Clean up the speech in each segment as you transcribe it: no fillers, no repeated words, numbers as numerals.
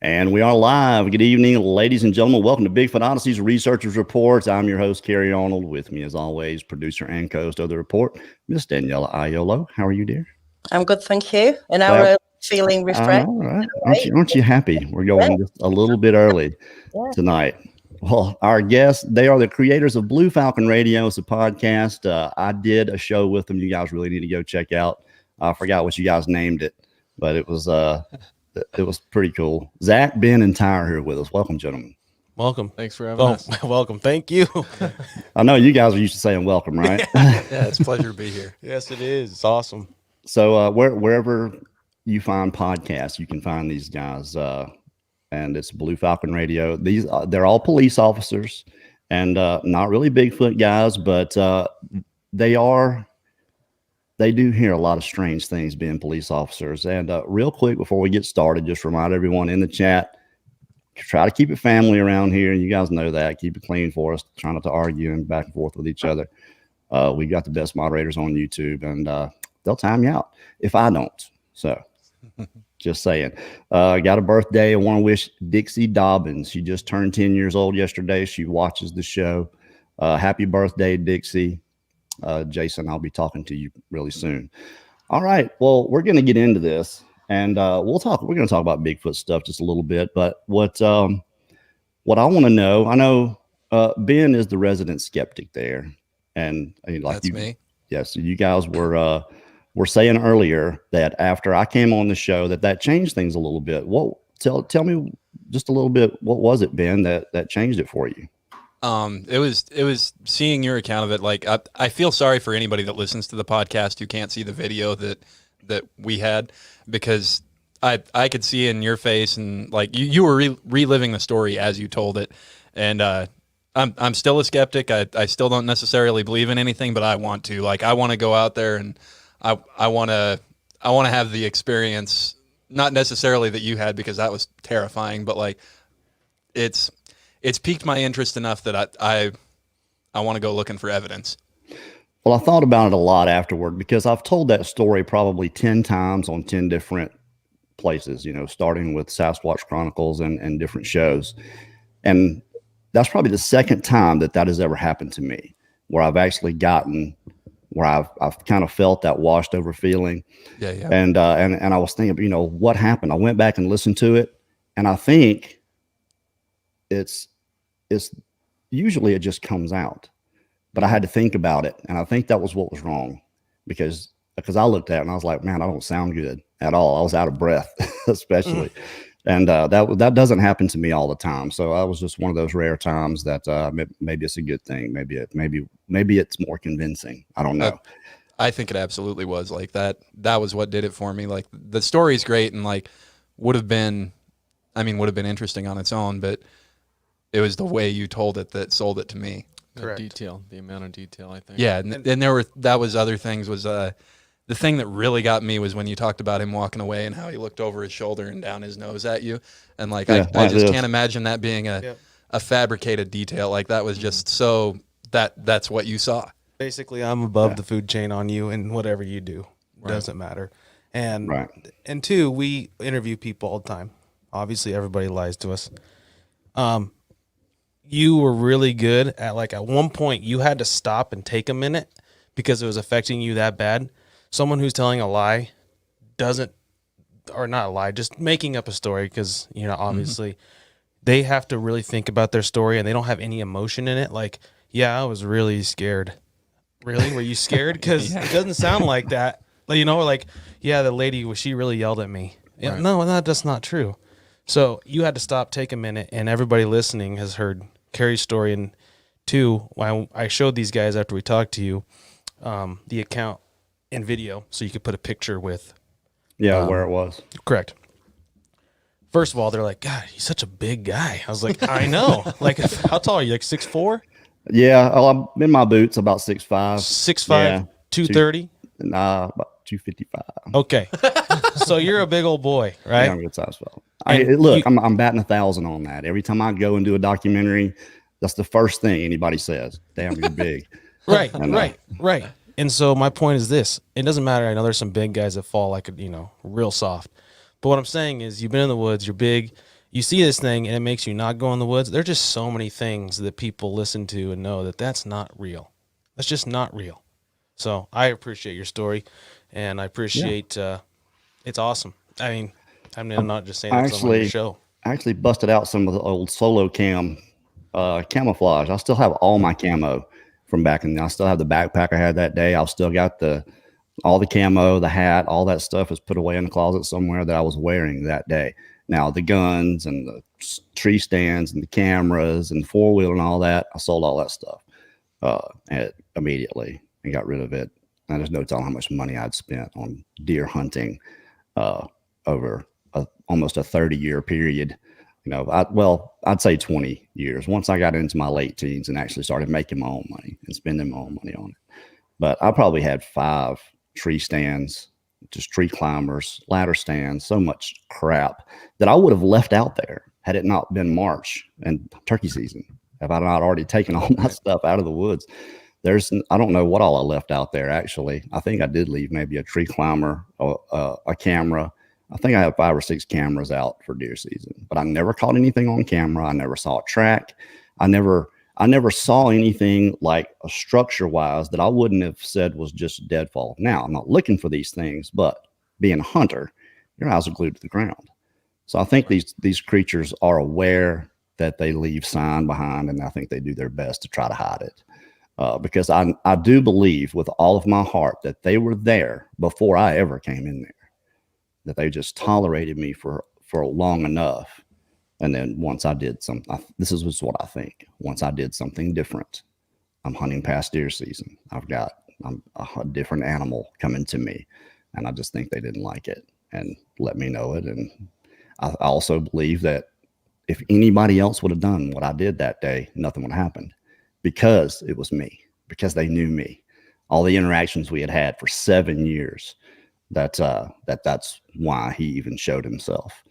And we are live. Good evening, ladies and gentlemen. Welcome to Bigfoot Odyssey's Researchers Reports. I'm your host, Kerry Arnold. With me, as always, producer and co-host of the report, Miss Daniela Iolo. How are you, dear? I'm good, thank you. And now Well, we're feeling refreshed. all right. Aren't you happy? We're going just a little bit early tonight. Well, our guests, they are the creators of Blue Falcon Radio. It's a podcast. I did a show with them. You guys really need to go check out. I forgot what you guys named it, but it was pretty cool. Zach, Ben, and Ty are here with us. Welcome, gentlemen. Welcome. Thanks for having us. Welcome. Thank you. I know you guys are used to saying welcome, right? Yeah, it's a pleasure to be here. Yes, it is. It's awesome. So wherever you find podcasts, you can find these guys. And it's Blue Falcon Radio. They're all police officers and not really Bigfoot guys, but they do hear a lot of strange things being police officers. And real quick, before we get started, just remind everyone in the chat, try to keep it family around here. You guys know that. Keep it clean for us. Try not to argue and back and forth with each other. We've got the best moderators on YouTube, and they'll time you out if I don't. So just saying. Got a birthday. I want to wish Dixie Dobbins. She just turned 10 years old yesterday. She watches the show. Happy birthday, Dixie. Jason, I'll be talking to you really soon. All right. Well, we're going to get into this, and we're going to talk about Bigfoot stuff just a little bit. But what I want to know, I know Ben is the resident skeptic there, and That's me. Yes, you guys were saying earlier that after I came on the show that changed things a little bit. Tell me just a little bit. What was it, Ben, that changed it for you? It was seeing your account of it. Like I feel sorry for anybody that listens to the podcast who can't see the video that we had, because I could see in your face, and like you were reliving the story as you told it. And I'm still a skeptic. I still don't necessarily believe in anything, but I want to. Like, I want to go out there and I want to have the experience, not necessarily that you had, because that was terrifying, but like it's piqued my interest enough that I want to go looking for evidence. Well, I thought about it a lot afterward, because I've told that story probably 10 times on 10 different places, starting with Sasquatch Chronicles and different shows. And that's probably the second time that has ever happened to me, where I've actually gotten where I've kind of felt that washed over feeling. Yeah. And I was thinking, what happened? I went back and listened to it, and I think it's usually it just comes out, but I had to think about it. And I think that was what was wrong, because I looked at it and I was like, man, I don't sound good at all. I was out of breath, especially. And that doesn't happen to me all the time. So I was just one of those rare times that maybe it's a good thing. Maybe it's more convincing. I don't know. I think it absolutely was like that. That was what did it for me. Like, the story's great, and like would have been interesting on its own, but it was the way you told it that sold it to me. Correct. The amount of detail, I think. Yeah, and that was other things. Was the thing that really got me was when you talked about him walking away and how he looked over his shoulder and down his nose at you, and like I just can't imagine that being a fabricated detail. Like, that was just so that's what you saw. Basically, I'm above the food chain on you, and whatever you do doesn't matter. And and two, we interview people all the time. Obviously, everybody lies to us. You were really good at, like, at one point you had to stop and take a minute because it was affecting you that bad. Someone who's telling a lie not a lie, just making up a story, because, obviously they have to really think about their story, and they don't have any emotion in it. Like, yeah, I was really scared. Really? Were you scared? Because it doesn't sound like that. Like, yeah, the lady, she really yelled at me. Right. No, that's not true. So you had to stop, take a minute, and everybody listening has heard Kerry's story. And two, I showed these guys after we talked to you the account in video, so you could put a picture with. Where it was. Correct. First of all, they're like, God, he's such a big guy. I was like, I know. Like, how tall are you? Like 6'4"? Yeah, I'm in my boots, about 6'5". 6'5", 230? Nah, about 255. Okay. So you're a big old boy, right? Yeah, I'm a good size fellow. I'm batting 1,000 on that. Every time I go and do a documentary, that's the first thing anybody says. Damn, you're big. Right. And so my point is this. It doesn't matter. I know there's some big guys that fall like, real soft. But what I'm saying is, you've been in the woods, you're big, you see this thing and it makes you not go in the woods. There's just so many things that people listen to and know that that's not real. That's just not real. So I appreciate your story, and I appreciate it's awesome. I mean, I'm not just saying that 'cause I'm on your show. I actually busted out some of the old solo cam camouflage. I still have all my camo from back in. I still have the backpack I had that day. I've still got all the camo, the hat, all that stuff is put away in the closet somewhere that I was wearing that day. Now the guns and the tree stands and the cameras and 4-wheel and all that, I sold all that stuff immediately and got rid of it. And there's no telling how much money I'd spent on deer hunting over almost a 30-year period. I'd say 20 years. Once I got into my late teens and actually started making my own money and spending my own money on it. But I probably had 5 tree stands, just tree climbers, ladder stands, so much crap that I would have left out there had it not been March and turkey season. Have I not already taken all my stuff out of the woods? I don't know what all I left out there, actually. I think I did leave maybe a tree climber, a camera. I think I have 5 or 6 cameras out for deer season, but I never caught anything on camera. I never saw a track. I never saw anything like a structure wise that I wouldn't have said was just deadfall. Now, I'm not looking for these things, but being a hunter, your eyes are glued to the ground. So I think these creatures are aware that they leave sign behind, and I think they do their best to try to hide it. Because I do believe with all of my heart that they were there before I ever came in there, that they just tolerated me for long enough. And then once I did this is what I think. Once I did something different, I'm hunting past deer season. I'm a different animal coming to me. And I just think they didn't like it and let me know it. And I also believe that if anybody else would have done what I did that day, nothing would have happened because it was me, because they knew me. All the interactions we had had for 7 years, that's why he even showed himself.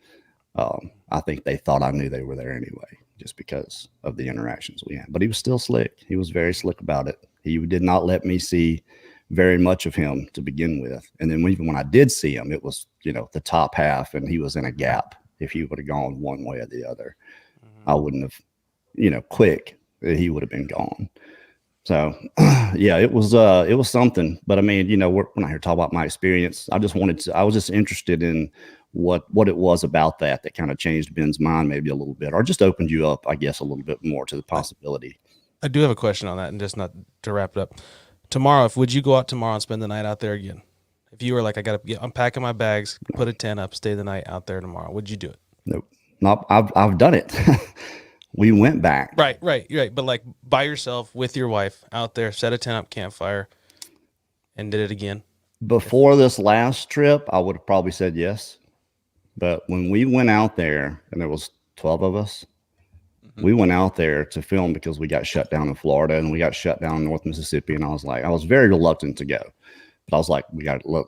I think they thought I knew they were there anyway, just because of the interactions we had. But he was still slick. He was very slick about it. He did not let me see very much of him to begin with. And then even when I did see him, it was, the top half, and he was in a gap. If he would have gone one way or the other, I wouldn't have, quick, he would have been gone. So, yeah, it was something. But I mean, we're not here to talk about my experience. I was just interested in what it was about that kind of changed Ben's mind maybe a little bit, or just opened you up, I guess, a little bit more to the possibility. I do have a question on that, and just not to wrap it up. Tomorrow, would you go out tomorrow and spend the night out there again? If you were like, I'm packing my bags, put a tent up, stay the night out there tomorrow, would you do it? Nope. Not. I've done it. We went back. Right. But like by yourself with your wife out there, set a tent up, campfire, and did it again. Before this last trip, I would have probably said yes. But when we went out there, and there was 12 of us, we went out there to film because we got shut down in Florida and we got shut down in North Mississippi. And I was very reluctant to go, but I was like,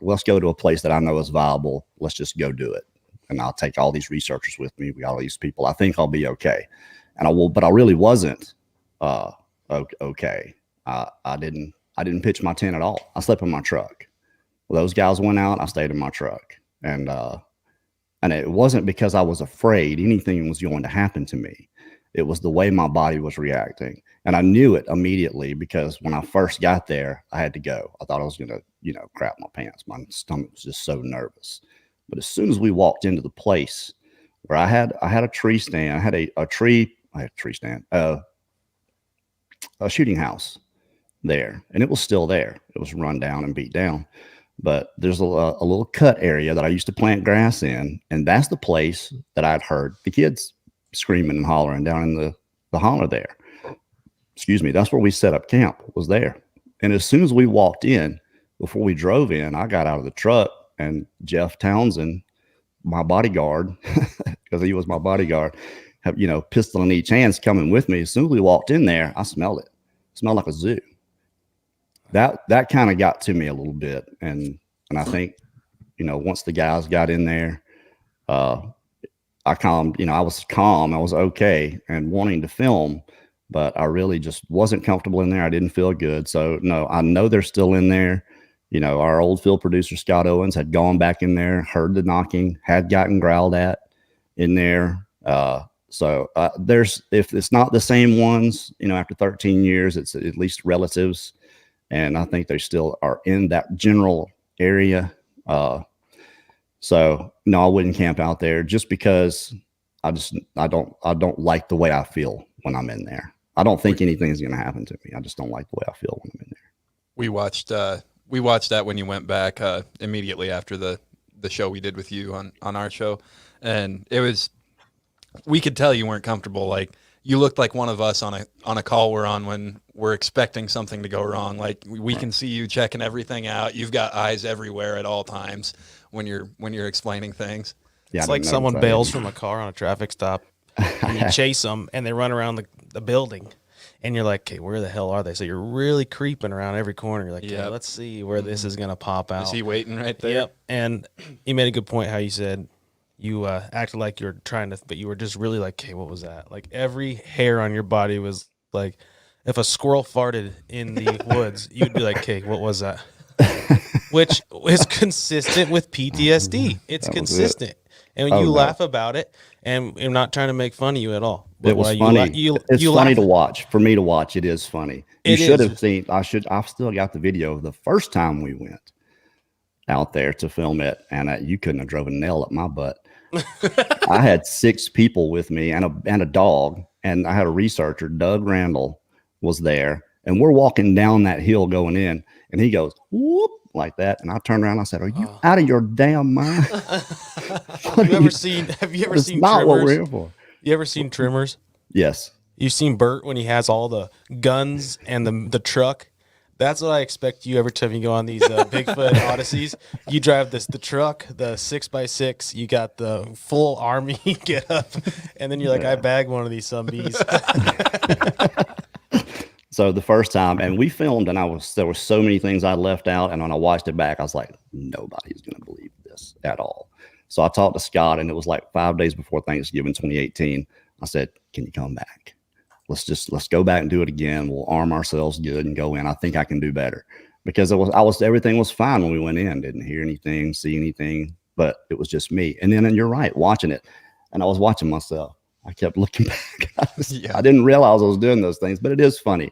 let's go to a place that I know is viable. Let's just go do it. And I'll take all these researchers with me. We got all these people. I think I'll be okay. But I really wasn't okay. I didn't pitch my tent at all. I slept in my truck. Well, those guys went out. I stayed in my truck, and it wasn't because I was afraid anything was going to happen to me. It was the way my body was reacting, and I knew it immediately because when I first got there, I had to go. I thought I was gonna, crap my pants. My stomach was just so nervous. But as soon as we walked into the place where I had a tree stand, I had a tree stand, a shooting house there, and it was still there. It was run down and beat down, but there's a little cut area that I used to plant grass in, and that's the place that I'd heard the kids screaming and hollering down in the holler there. Excuse me. That's where we set up camp, was there. And as soon as we walked in, before we drove in, I got out of the truck, and Jeff Townsend, my bodyguard, because he was my bodyguard, have, pistol in each hand, coming with me. As soon as we walked in there, I smelled it. It smelled like a zoo. That kind of got to me a little bit. And I think, once the guys got in there, I calmed, I was calm. I was okay and wanting to film, but I really just wasn't comfortable in there. I didn't feel good. So no, I know they're still in there. Our old field producer, Scott Owens, had gone back in there, heard the knocking, had gotten growled at in there. There's, if it's not the same ones, after 13 years, it's at least relatives. And I think they still are in that general area. So no, I wouldn't camp out there just because I don't like the way I feel when I'm in there. I don't think anything's going to happen to me. I just don't like the way I feel when I'm in there. We watched that when you went back immediately after the show we did with you on our show, and we could tell you weren't comfortable. Like, you looked like one of us on a call we're on when we're expecting something to go wrong. Like, we can see you checking everything out. You've got eyes everywhere at all times when you're explaining things. Yeah, it's like someone bails from a car on a traffic stop, and you chase them, and they run around the building, and you're like, okay, where the hell are they? So you're really creeping around every corner. You're like, yeah, let's see where this is going to pop out. Is he waiting right there? Yep. And you made a good point how you said you acted like you're trying to, but you were just really like, okay, what was that? Like, every hair on your body was like, if a squirrel farted in the woods, you'd be like, okay, what was that? Which is consistent with PTSD. It's consistent. And you laugh about it, and I'm not trying to make fun of you at all. But it was funny. It's funny to watch. For me to watch, it is funny. You should have seen. I've still got the video of the first time we went out there to film it, and you couldn't have driven a nail up my butt. I had 6 people with me and a dog, and I had a researcher, Doug Randall, was there, and we're walking down that hill going in, and he goes, whoop, like that, and I turned around and I said, are you out of your damn mind? Have you ever seen That's not Trimmers? what we're here for. You ever seen Trimmers? Yes. You've seen Bert when he has all the guns and the truck? That's what I expect you every time you go on these Bigfoot Odysseys. You drive the truck, the 6x6, you got the full army get up, and then you're like, I bagged one of these zombies. So the first time, and we filmed, and there were so many things I left out, and when I watched it back, I was like, nobody's going to believe this at all. So I talked to Scott, and it was like 5 days before Thanksgiving 2018. I said, can you come back? Let's go back and do it again. We'll arm ourselves good and go in. I think I can do better, because everything was fine when we went in. Didn't hear anything, see anything, but it was just me. And then you're right, watching it, and I was watching myself. I kept looking back. I didn't realize I was doing those things, but it is funny.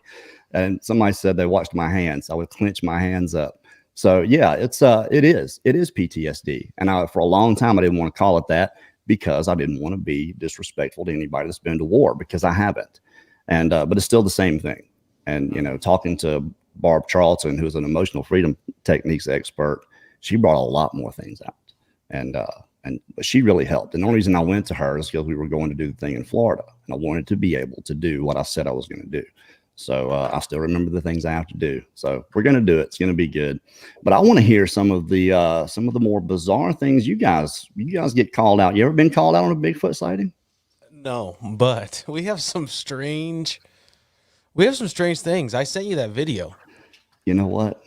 And somebody said they watched my hands. I would clench my hands up. So yeah, it is PTSD. And for a long time, I didn't want to call it that, because I didn't want to be disrespectful to anybody that's been to war, because I haven't. And, but it's still the same thing. And, talking to Barb Charlton, who's an emotional freedom techniques expert, she brought a lot more things out. But she really helped. And the only reason I went to her is because we were going to do the thing in Florida, and I wanted to be able to do what I said I was going to do. So I still remember the things I have to do. So we're going to do it. It's going to be good. But I want to hear some of the more bizarre things you guys get called out. You ever been called out on a Bigfoot sighting? No, but we have some strange things. I sent you that video. You know what?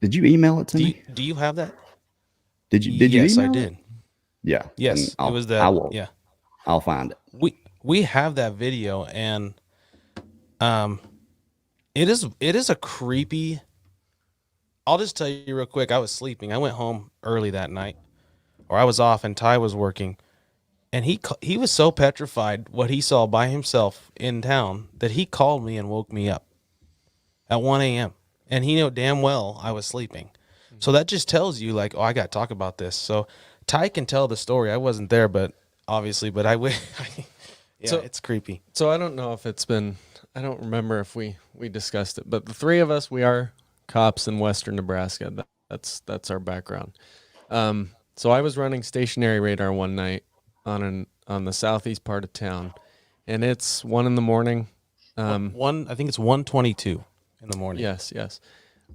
Did you email it to me? Do you have that? Did you? Yes, email I did. It? Yeah. Yes, it was that. I'll find it. We have that video, and it is a creepy. I'll just tell you real quick. I was sleeping. I went home early that night, or I was off, and Ty was working, and he was so petrified what he saw by himself in town that he called me and woke me up at 1 a.m. and he knew damn well I was sleeping. So that just tells you, like, oh, I got to talk about this. So Ty can tell the story. I wasn't there, but obviously, but it's creepy. So I don't know if I don't remember if we discussed it, but the three of us, we are cops in Western Nebraska. That's our background. So I was running stationary radar one night on the southeast part of town, and it's 1 a.m. I think it's 1:22 in the morning. Yes.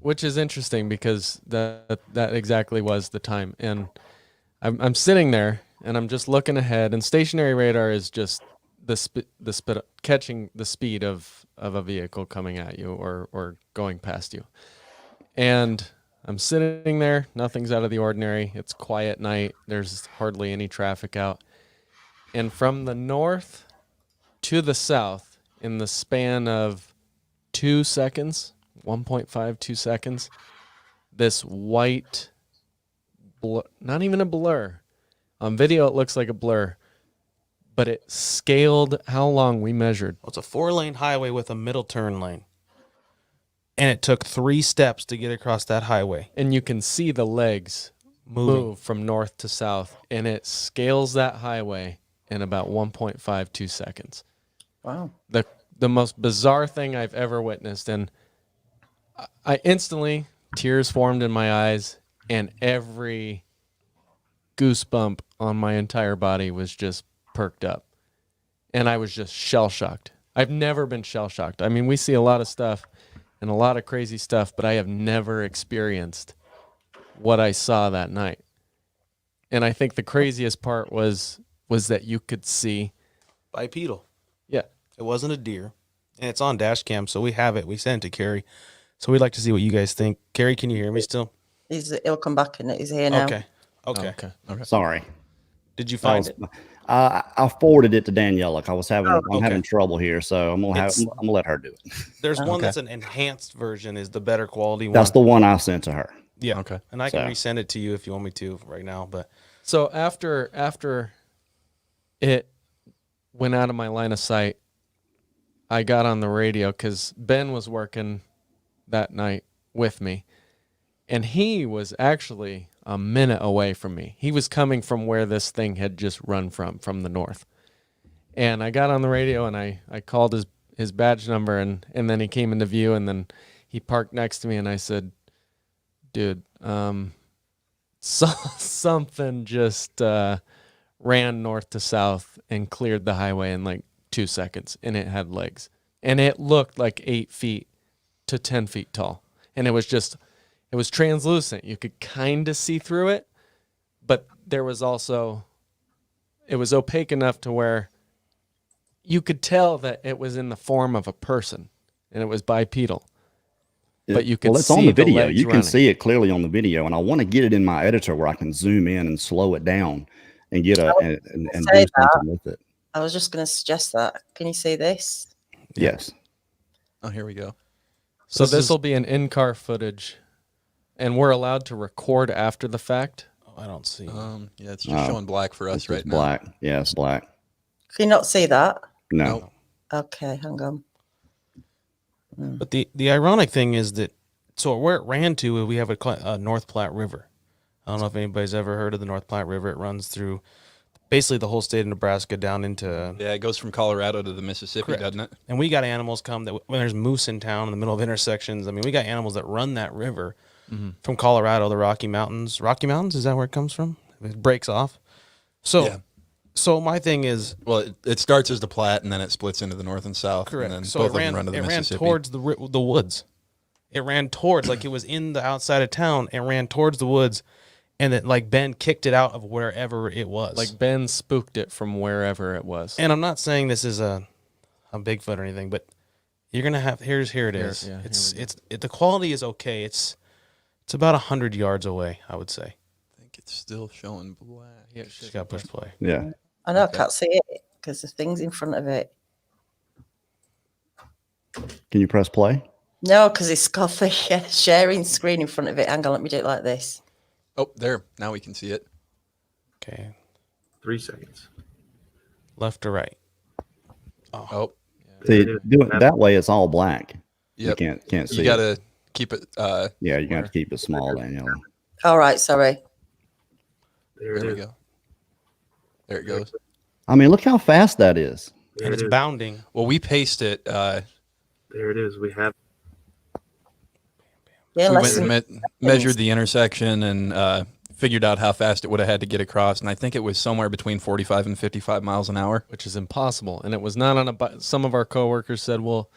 Which is interesting, because that exactly was the time. And I'm sitting there, and I'm just looking ahead, and stationary radar is just catching the speed of a vehicle coming at you or going past you. And I'm sitting there, nothing's out of the ordinary. It's quiet night. There's hardly any traffic out. And from the north to the south, in the span of 2 seconds, 1.52 seconds, this white blur, not even a blur. On video, it looks like a blur. but it scaled how long we measured. Well, it's a 4-lane highway with a middle turn lane. And it took 3 steps to get across that highway. And you can see the legs move from north to south, and it scales that highway in about 1.52 seconds. Wow. The most bizarre thing I've ever witnessed, and I instantly, tears formed in my eyes, and every goosebump on my entire body was just perked up. And I was just shell-shocked. I've never been shell-shocked. I mean, we see a lot of stuff and a lot of crazy stuff, but I have never experienced what I saw that night. And I think the craziest part was that you could see Bipedal. Yeah. It wasn't a deer. And it's on dash cam, so we have it. We sent it to Kerry. So we'd like to see what you guys think. Kerry, can you hear me still? He'll come back and he's here now. Okay. Sorry. Did you find it? I forwarded it to Daniela. I'm okay. having trouble here, so I'm gonna let her do it. There's one that's an enhanced version, is the better quality one. That's the one I sent to her. Yeah. Okay. And I can resend it to you if you want me to right now. But So after it went out of my line of sight, I got on the radio because Ben was working that night with me, and he was actually a minute away from me. He was coming from where this thing had just run from the north. And I got on the radio and I called his badge number, and then he came into view, and then he parked next to me, and I said, dude, something just ran north to south and cleared the highway in like 2 seconds, and it had legs. And it looked like 8 feet to 10 feet tall. And it was translucent. You could kind of see through it, but there was also, it was opaque enough to where you could tell that it was in the form of a person, and it was bipedal. But you could it's see on the video. legs You can running. see it clearly on the video, and I want to get it in my editor where I can zoom in and slow it down and get and do say something with it. I was just going to suggest that. Can you see this? Yes. Oh, here we go. So this will be an in-car footage, and we're allowed to record after the fact. oh, I don't see. Yeah, it's just showing black for us It's right now. black. Yeah, it's black. Can you not see that? No. Nope. Okay, hang on. But the ironic thing is that, so where it ran to, we have a North Platte River. I don't know if anybody's ever heard of the North Platte River. It runs through basically the whole state of Nebraska down into, Yeah, it goes from Colorado to the Mississippi, Correct. doesn't it? and we got animals come that when there's moose in town in the middle of intersections. I mean, we got animals that run that river from Colorado, the Rocky Mountains. Rocky Mountains, is that where it comes from? It breaks off. So, Yeah. so my thing is, Well, it starts as the Platte, and then it splits into the north and south. correct. And then So both it ran, of them run to the it ran Mississippi. towards the woods. It ran towards, like it was in the outside of town. It ran towards the woods, and then like Ben kicked it out of wherever it was. Like Ben spooked it from wherever it was. and I'm not saying this is a Bigfoot or anything, but you're gonna have here it is. yeah, here The quality is okay. It's about 100 yards away, I would say. I think it's still showing black. Yeah, Just got to push play. Yeah. I know I can't see it because the thing's in front of it. Can you press play? No, because it's got the sharing screen in front of it. Hang on, let me do it like this. Oh, there. Now we can see it. Okay, 3 seconds. left to right. Oh, See, doing that way, it's all black. yep. You can't see. You got to keep it. Yeah, you're gonna have to keep it small, Daniela. All right, sorry. There There it we is. go. There it goes. I mean, look how fast that is. There And it it's is. bounding. Well, we paced it. There it is. We have Yeah, We less went than and measured the intersection and figured out how fast it would have had to get across. And I think it was somewhere between 45 and 55 miles an hour. Which is impossible. And it was not on a some of our coworkers said, well,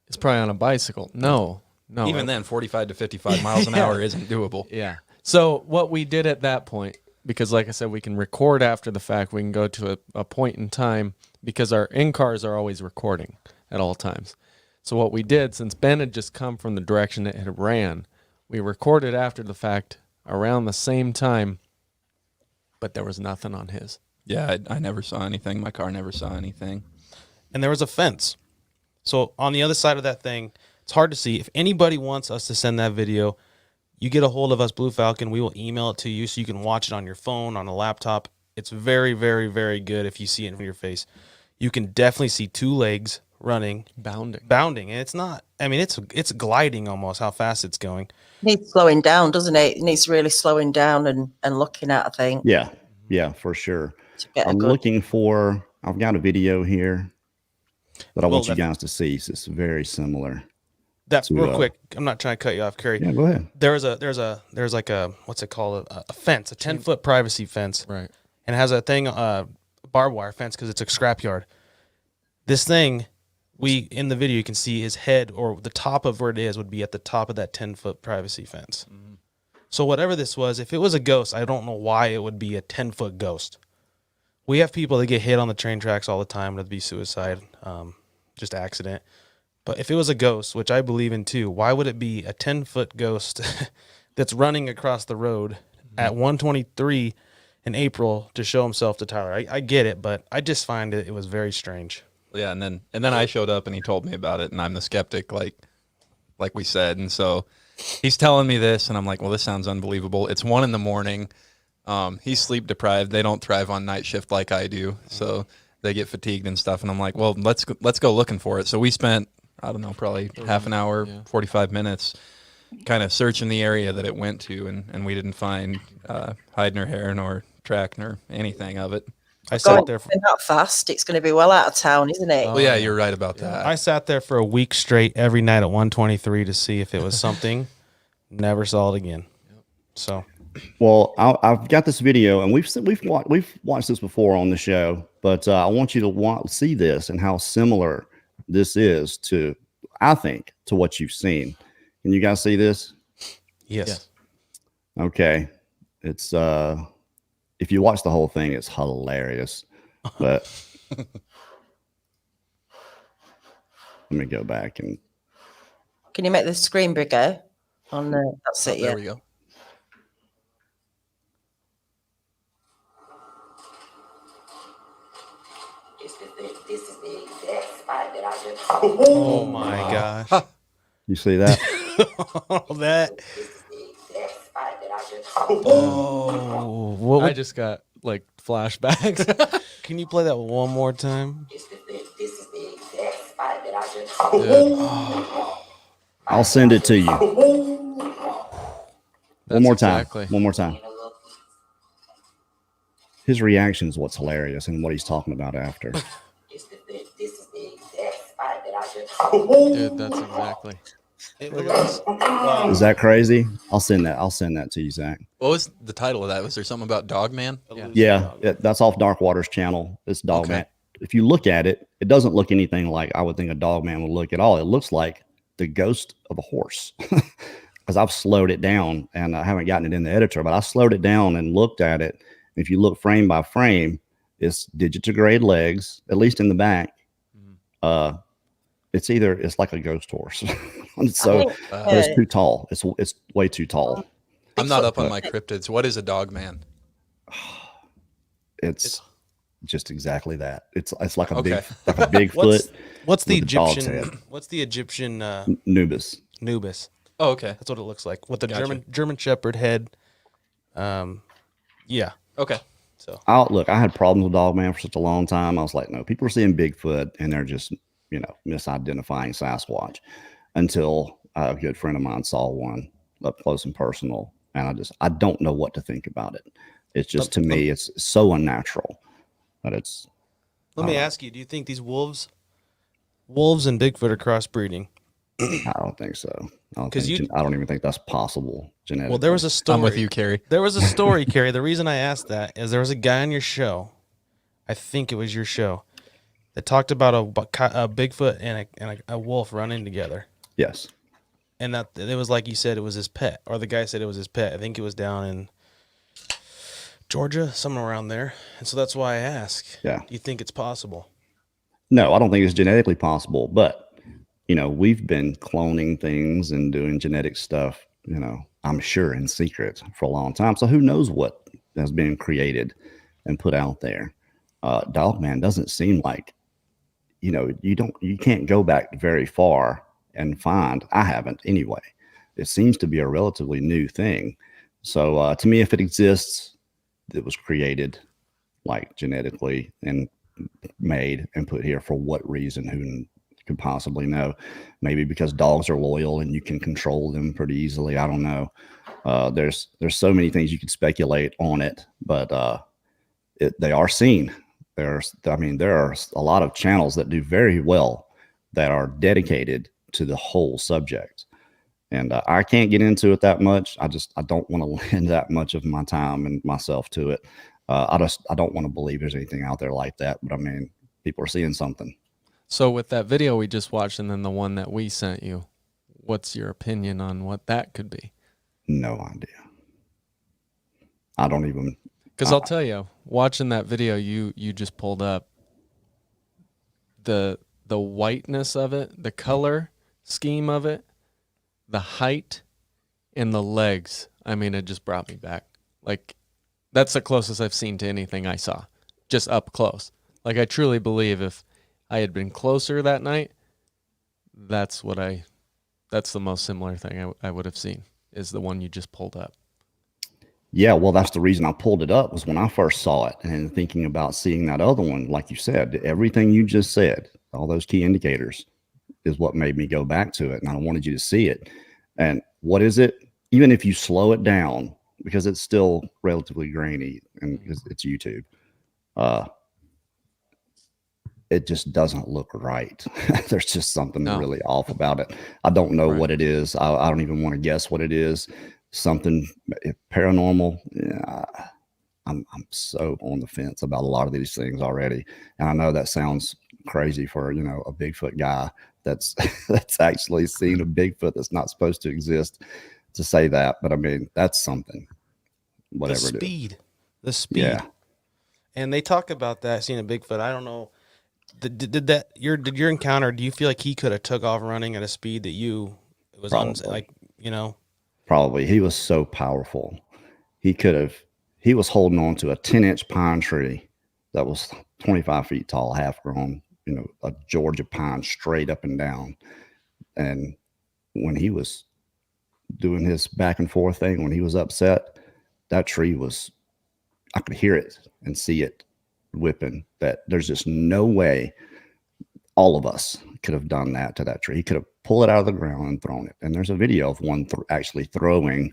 it's probably on a bicycle. No. Even then, 45 to 55 miles an hour isn't doable. Yeah. So what we did at that point, because like I said, we can record after the fact, we can go to a point in time because our in-cars are always recording at all times. So what we did, since Ben had just come from the direction it had ran, we recorded after the fact around the same time, but there was nothing on his. Yeah, I never saw anything. My car never saw anything. And there was a fence. So on the other side of that thing, it's hard to see. If anybody wants us to send that video, you get a hold of us, Blue Falcon. We will email it to you so you can watch it on your phone, on a laptop, It's very, very, very good if you see it in your face. You can definitely see two legs running, bounding. And it's not, I mean, it's gliding almost how fast it's going. Needs slowing down, doesn't it? It needs really slowing down and looking at, I think. Yeah, for sure. To get a I'm good. looking for, I've got a video here that I Well, want you guys to see. So it's very similar. That's to, real quick. I'm not trying to cut you off, Kerry. Yeah, go ahead. There's like a, what's it called? A fence, a 10-foot privacy fence. Right. And it has a thing, barbed wire fence because it's a scrapyard. This thing, in the video, you can see his head or the top of where it is would be at the top of that 10-foot privacy fence. Mm-hmm. So whatever this was, if it was a ghost, I don't know why it would be a 10-foot ghost. We have people that get hit on the train tracks all the time. It'd be suicide, just accident. But if it was a ghost, which I believe in too, why would it be a 10-foot ghost that's running across the road at 1:23 in April to show himself to Tyler? I get it, but I just find it was very strange. Yeah, and then I showed up and he told me about it, and I'm the skeptic, like we said, and so he's telling me this, and I'm like, well, this sounds unbelievable. It's 1 a.m. He's sleep deprived. They don't thrive on night shift like I do, so they get fatigued and stuff. And I'm like, well, let's go looking for it. So we spent, I don't know, probably half an hour, 45 minutes, kind of searching the area that it went to, and we didn't find hide nor hair nor track nor anything of it. I sat there. Not fast. It's going to be well out of town, isn't it? Well, yeah, you're right about that. I sat there for a week straight every night at 1:23 to see if it was something. Never saw it again. So, well, I've got this video, and we've watched this before on the show, but I want you to see this and how similar this is to, I think, to what you've seen. Can you guys see this? yes. Okay, it's if you watch the whole thing, it's hilarious. But let me go back and. Can you make the screen bigger? That's it. There Yeah. we go. This is the exact spot that I just. Oh my gosh. You see that? That. This is the exact spot that I just. Oh, what I would, just got like flashbacks. can you play that one more time? This is the exact spot that I just. Dude, I'll send it to you. One more time. exactly. One more time. His reaction is what's hilarious and what he's talking about after. This is the exact spot that I just. Dude, that's exactly. Is that crazy? I'll send that to you, Zach. What was the title of that? Was there something about Dogman? Yeah, that's off Dark Waters channel. It's Dogman. Okay. If you look at it, it doesn't look anything like I would think a Dogman would look at all. It looks like the ghost of a horse. Because I've slowed it down, and I haven't gotten it in the editor, but I slowed it down and looked at it. If you look frame by frame, it's digitigrade legs, at least in the back. It's like a ghost horse. So but it's too tall. It's way too tall. I'm not up on my cryptids. What is a Dogman? It's just exactly that. It's like a Okay. Bigfoot. What's the with a dog's Egyptian? head. What's the Egyptian Nubis. Nubis? Oh, okay. That's what it looks like with the Gotcha. German Shepherd head. Yeah. Okay. So I had problems with Dogman for such a long time. I was like, no, people are seeing Bigfoot and they're just, misidentifying Sasquatch, until a good friend of mine saw one up close and personal. And I don't know what to think about it. It's just, to me, it's so unnatural that it's. let me ask you: do you think these wolves and Bigfoot are crossbreeding? I don't think so. I don't 'Cause I don't even think that's possible genetically. Well, there was a story. I'm with you, Kerry. There was a story, Kerry. The reason I asked that is there was a guy on your show, I think it was your show, that talked about a Bigfoot and a wolf running together. Yes. And that it was like you said, it was his pet, or the guy said it was his pet. I think it was down in Georgia, somewhere around there. And so that's why I ask. Yeah. Do you think it's possible? No, I don't think it's genetically possible, but we've been cloning things and doing genetic stuff, I'm sure in secret for a long time. So who knows what has been created and put out there. Dogman doesn't seem like, you can't go back very far and find, I haven't anyway. It seems to be a relatively new thing. So to me, if it exists, it was created like genetically and made and put here for what reason? Who could possibly know? Maybe because dogs are loyal and you can control them pretty easily. I don't know. There's so many things you could speculate on it, but they are seen. There are a lot of channels that do very well that are dedicated to the whole subject. And I can't get into it that much. I don't want to lend that much of my time and myself to it. I don't want to believe there's anything out there like that. But I mean, people are seeing something. So with that video we just watched and then the one that we sent you, what's your opinion on what that could be? No idea. I don't even. Because I'll tell you, watching that video you just pulled up, the whiteness of it, the color scheme of it, the height, and the legs. I mean, it just brought me back. Like, that's the closest I've seen to anything I saw, just up close. Like, I truly believe if I had been closer that night, that's the most similar thing I would have seen, is the one you just pulled up. Yeah, well, that's the reason I pulled it up, was when I first saw it and thinking about seeing that other one. Like you said, everything you just said, all those key indicators is what made me go back to it. And I wanted you to see it. And what is it? Even if you slow it down, because it's still relatively grainy and because it's YouTube, it just doesn't look right. There's just something really off about it. I don't know what it is. I don't even want to guess what it is. Something paranormal. Yeah, I'm so on the fence about a lot of these things already. And I know that sounds crazy for, a Bigfoot guy that's actually seen a Bigfoot that's not supposed to exist to say that. But I mean, that's something. Whatever the speed. The speed. Yeah. And they talk about that, seeing a Bigfoot. I don't know. Did your encounter, do you feel like he could have took off running at a speed that Probably. He was so powerful. He was holding on to a 10-inch pine tree that was 25 feet tall, half grown, a Georgia pine straight up and down. And when he was doing his back and forth thing, when he was upset, that tree I could hear it and see it whipping. That there's just no way all of us could have done that to that tree. He could have pulled it out of the ground and thrown it. And there's a video of one actually throwing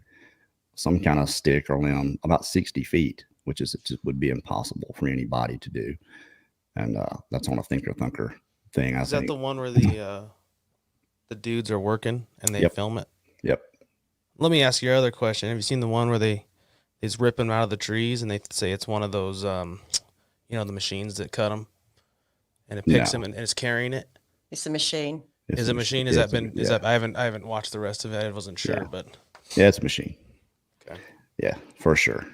some kind of stick or limb about 60 feet, which would be impossible for anybody to do. And that's on a Thinker Thunker thing. Is that the one where the dudes are working and they film it? Yep. Let me ask you another question. Have you seen the one where they rip them out of the trees and they say it's one of those, the machines that cut them, and it picks them and it's carrying it? It's a machine. Is it a machine? I haven't watched the rest of it. I wasn't sure, but yeah, it's a machine. Okay. Yeah, for sure.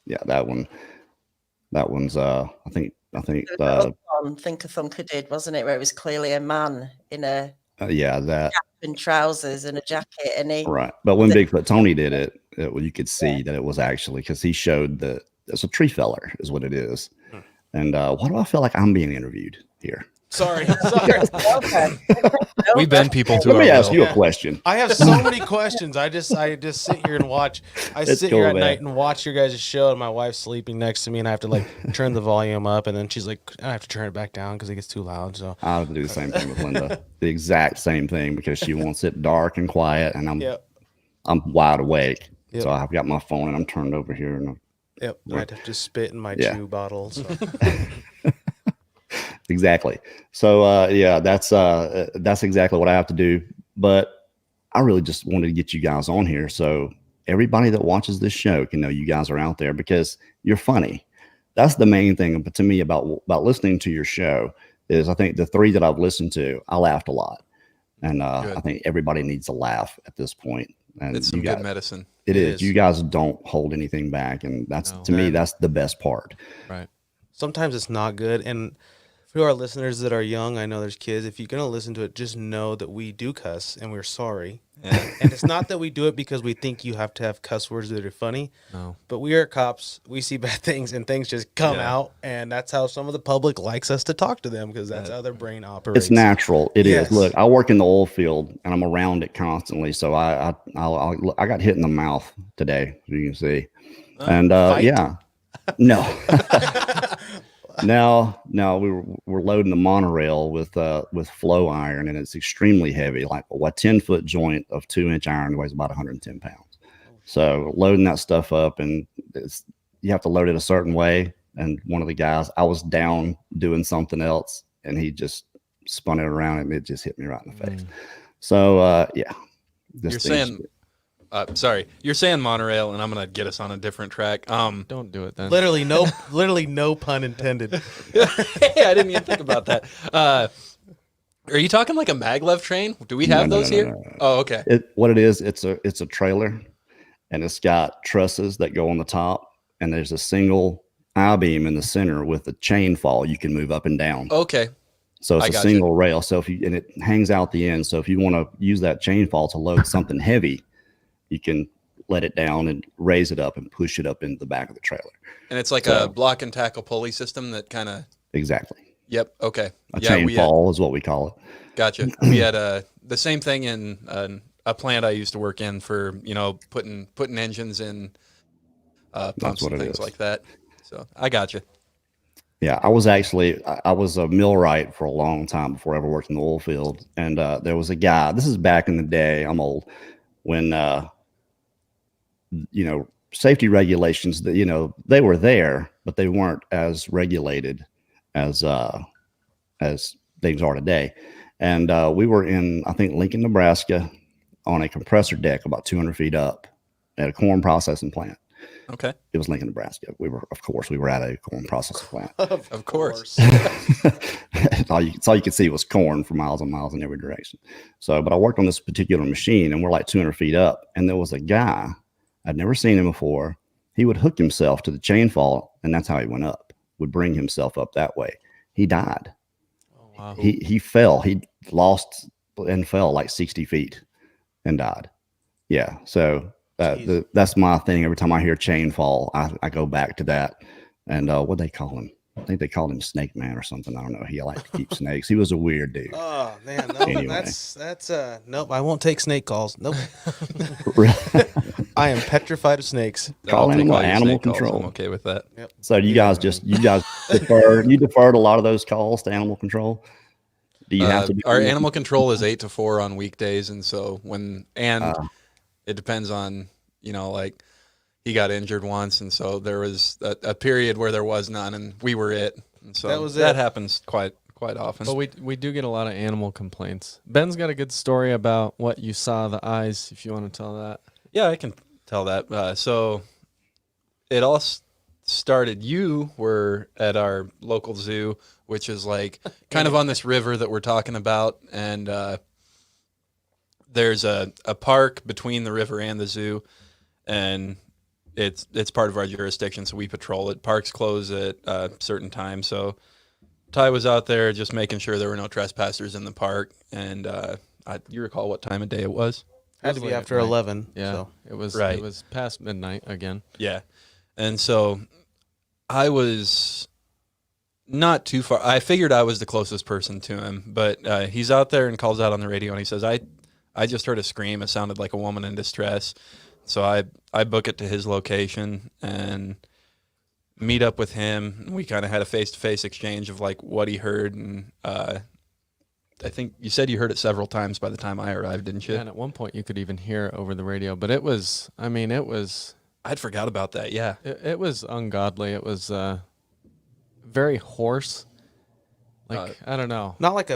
Yeah, that one's I think Thinker Thunker did, wasn't it? Where it was clearly a man in a that cap and trousers and a jacket, and right. But when Bigfoot Tony did it, you could see that it was actually, because he showed it's a tree feller is what it is. And why do I feel like I'm being interviewed here? Sorry. Okay. We bend people to Let me our ask will. you a question. I have so many questions. I just sit here and watch. Sit here at night and watch your guys' show, and my wife's sleeping next to me, and I have to turn the volume up, and then she's like, I have to turn it back down because it gets too loud. So I have to do the same thing with Linda, the exact same thing, because she wants it dark and quiet, and I'm wide awake. So I've got my phone and I'm turned over here, and I'd have to spit in my chew bottle. So. Exactly. So that's exactly what I have to do. But I really just wanted to get you guys on here so everybody that watches this show can know you guys are out there, because you're funny. That's the main thing. But to me about listening to your show is, I think the 3 that I've listened to, I laughed a lot, and I think everybody needs a laugh at this point. And it's some good medicine. It is. You guys don't hold anything back, and to me, that's the best part. Right. Sometimes it's not good, and for our listeners that are young, I know there's kids. If you're going to listen to it, just know that we do cuss, and we're sorry. Yeah. And it's not that we do it because we think you have to have cuss words that are funny. No. But we are cops. We see bad things, and things just come out, and that's how some of the public likes us to talk to them, because that's how their brain operates. It's natural. It is. Look, I work in the oil field, and I'm around it constantly. So I got hit in the mouth today, as you can see. And No. No, we're loading the monorail with flow iron, and it's extremely heavy. Like a 10-foot joint of 2-inch iron weighs about 110 pounds. So loading that stuff up, and you have to load it a certain way. And one of the guys, I was down doing something else, and he just spun it around, and it just hit me right in the face. So yeah, You're saying, sorry, you're saying monorail, and I'm gonna get us on a different track. Don't do it then. Literally no pun intended. Hey, I didn't even think about that. Are you talking like a maglev train? Do we have those here? No. Oh, okay. What it is, it's a trailer, and it's got trusses that go on the top, and there's a single I-beam in the center with a chain fall you can move up and down. Okay. So it's I a got single rail. So and it hangs out the end. So if you want to use that chain fall to load something heavy, you can let it down and raise it up and push it up into the back of the trailer. And it's like a block and tackle pulley system that kind of. Exactly. Yep. Okay. A chain fall is what we call it. Gotcha. We had the same thing in a plant I used to work in for putting engines in pumps and things like that. So I got you. Yeah, I was a millwright for a long time before I ever worked in the oil field. And there was a guy, this is back in the day, I'm old, when, safety regulations that, they were there, but they weren't as regulated as things are today. And we were in, I think, Lincoln, Nebraska on a compressor deck about 200 feet up at a corn processing plant. Okay. It was Lincoln, Nebraska. We were at a corn processing plant. Of course. all you could see was corn for miles and miles in every direction. So, but I worked on this particular machine, and we're like 200 feet up, and there was a guy, I'd never seen him before. He would hook himself to the chain fall, and that's how he went up, would bring himself up that way. He died. Oh, wow. He fell. He lost and fell like 60 feet and died. Yeah. So that's my thing. Every time I hear chain fall, I go back to that. And what they call him? I think they called him Snake Man or something. I don't know. He liked to keep snakes. He was a weird dude. Oh man, no, Anyway. that's nope. I won't take snake calls. Nope. Really? I am petrified of snakes. Call I'll take animal all your animal snake calls. control. I'm okay with that. So you guys deferred a lot of those calls to animal control. Do you have to? Our animal control is 8 to 4 on weekdays, and so it depends on like he got injured once, and so there was a period where there was none, and we were it. And so that happens quite often. But we do get a lot of animal complaints. Ben's got a good story about what you saw, the eyes, if you want to tell that. Yeah, I can tell that. So it all started. You were at our local zoo, which is like kind of on this river that we're talking about, and there's a park between the river and the zoo, and it's part of our jurisdiction, so we patrol it. Parks close at certain times, so Ty was out there just making sure there were no trespassers in the park. And you recall what time of day it was? Had to be after 11. Yeah, So. it was Right. It was past midnight again. Yeah, and so I was not too far. I figured I was the closest person to him, but he's out there and calls out on the radio, and he says, I just heard a scream. It sounded like a woman in distress. So I book it to his location and meet up with him. We kind of had a face-to-face exchange of like what he heard, and I think you said you heard it several times by the time I arrived, didn't you? Yeah, and at one point you could even hear it over the radio, but it was I'd forgot about that. Yeah, it was ungodly. It was very hoarse. Like I don't know. Not like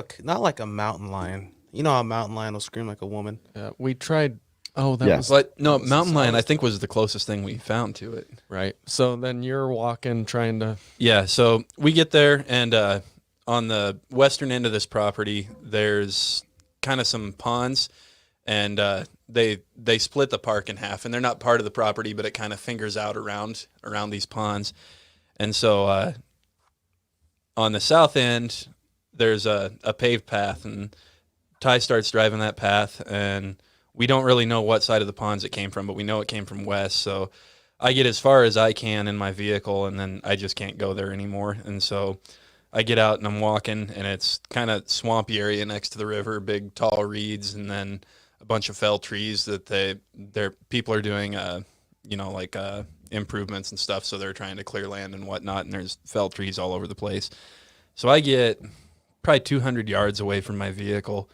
a mountain lion. You know how a mountain lion will scream like a woman. We tried. Oh, that Yeah. was but no, mountain lion I think was the closest thing we found to it. right. So then you're walking, trying to. Yeah, so we get there, and on the western end of this property, there's kind of some ponds, and they split the park in half, and they're not part of the property, but it kind of fingers out around these ponds. And so on the south end, there's a paved path, and Ty starts driving that path, and we don't really know what side of the ponds it came from, but we know it came from west. So I get as far as I can in my vehicle, and then I just can't go there anymore. And so I get out and I'm walking, and it's kind of swampy area next to the river, big tall reeds, and then a bunch of fell trees that their people are doing improvements and stuff. So they're trying to clear land and whatnot. And there's felled trees all over the place. So I get probably 200 yards away from my vehicle.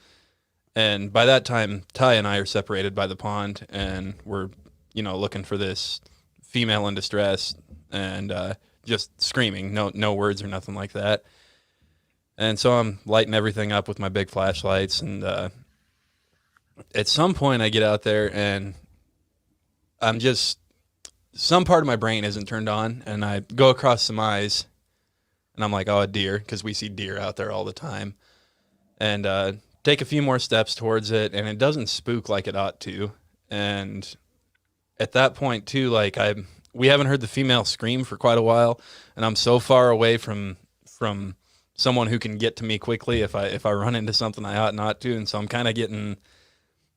And by that time, Ty and I are separated by the pond, and we're, looking for this female in distress and just screaming, no words or nothing like that. And so I'm lighting everything up with my big flashlights, and at some point I get out there, and some part of my brain isn't turned on, and I go across some eyes, and I'm like, oh, a deer, because we see deer out there all the time. And take a few more steps towards it, and it doesn't spook like it ought to. And at that point, too, like we haven't heard the female scream for quite a while, and I'm so far away from someone who can get to me quickly if I run into something I ought not to. And so I'm kind of getting,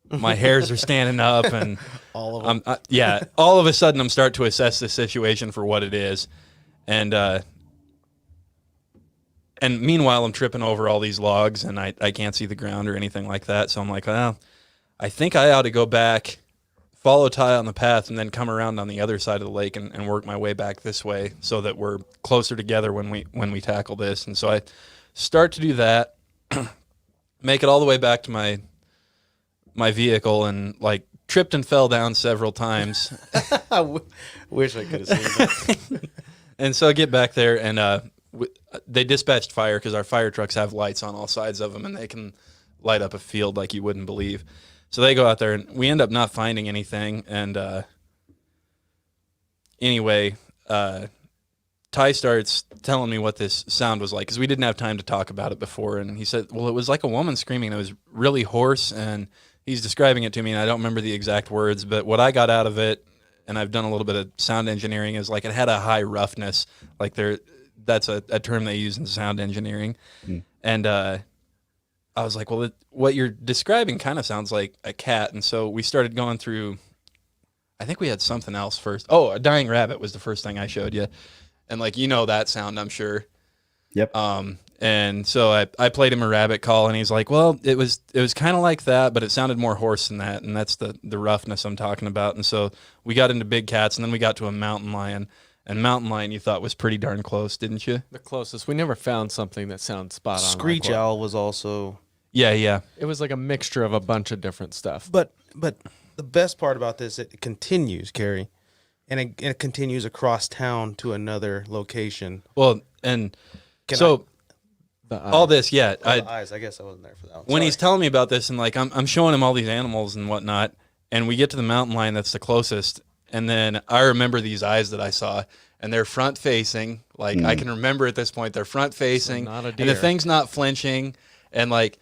my hairs are standing up, and All of them. all of a sudden I'm starting to assess the situation for what it is. And meanwhile, I'm tripping over all these logs, and I can't see the ground or anything like that. So I'm like, well, I think I ought to go back, follow Ty on the path, and then come around on the other side of the lake and work my way back this way so that we're closer together when we tackle this. And so I start to do that, make it all the way back to my vehicle, and like tripped and fell down several times. I wish I could have seen that. And so I get back there, and they dispatched fire because our fire trucks have lights on all sides of them, and they can light up a field like you wouldn't believe. So they go out there, and we end up not finding anything. And anyway, Ty starts telling me what this sound was like, because we didn't have time to talk about it before. And he said, well, it was like a woman screaming. It was really hoarse, and he's describing it to me, and I don't remember the exact words, but what I got out of it, and I've done a little bit of sound engineering, is like it had a high roughness. Like that's a term they use in sound engineering. And I was like, well, what you're describing kind of sounds like a cat. And so we started going through, I think we had something else first. Oh, a dying rabbit was the first thing I showed you. And like, that sound, I'm sure. Yep. And so I played him a rabbit call, and he's like, well, it was kind of like that, but it sounded more hoarse than that. And that's the roughness I'm talking about. And so we got into big cats, and then we got to a mountain lion. And mountain lion you thought was pretty darn close, didn't you? The closest. We never found something that sounds spot on. Screech like what- owl was also. Yeah. It was like a mixture of a bunch of different stuff. But the best part about this, it continues, Kerry, and it continues across town to another location. Well, and Can so The all this, yeah. Oh, the eyes. I guess I wasn't there for that one. When Sorry. he's telling me about this, and like I'm showing him all these animals and whatnot, and we get to the mountain lion that's the closest, and then I remember these eyes that I saw, and they're front facing. Like I can remember at this point they're front facing, not a and the deer. thing's not flinching, and like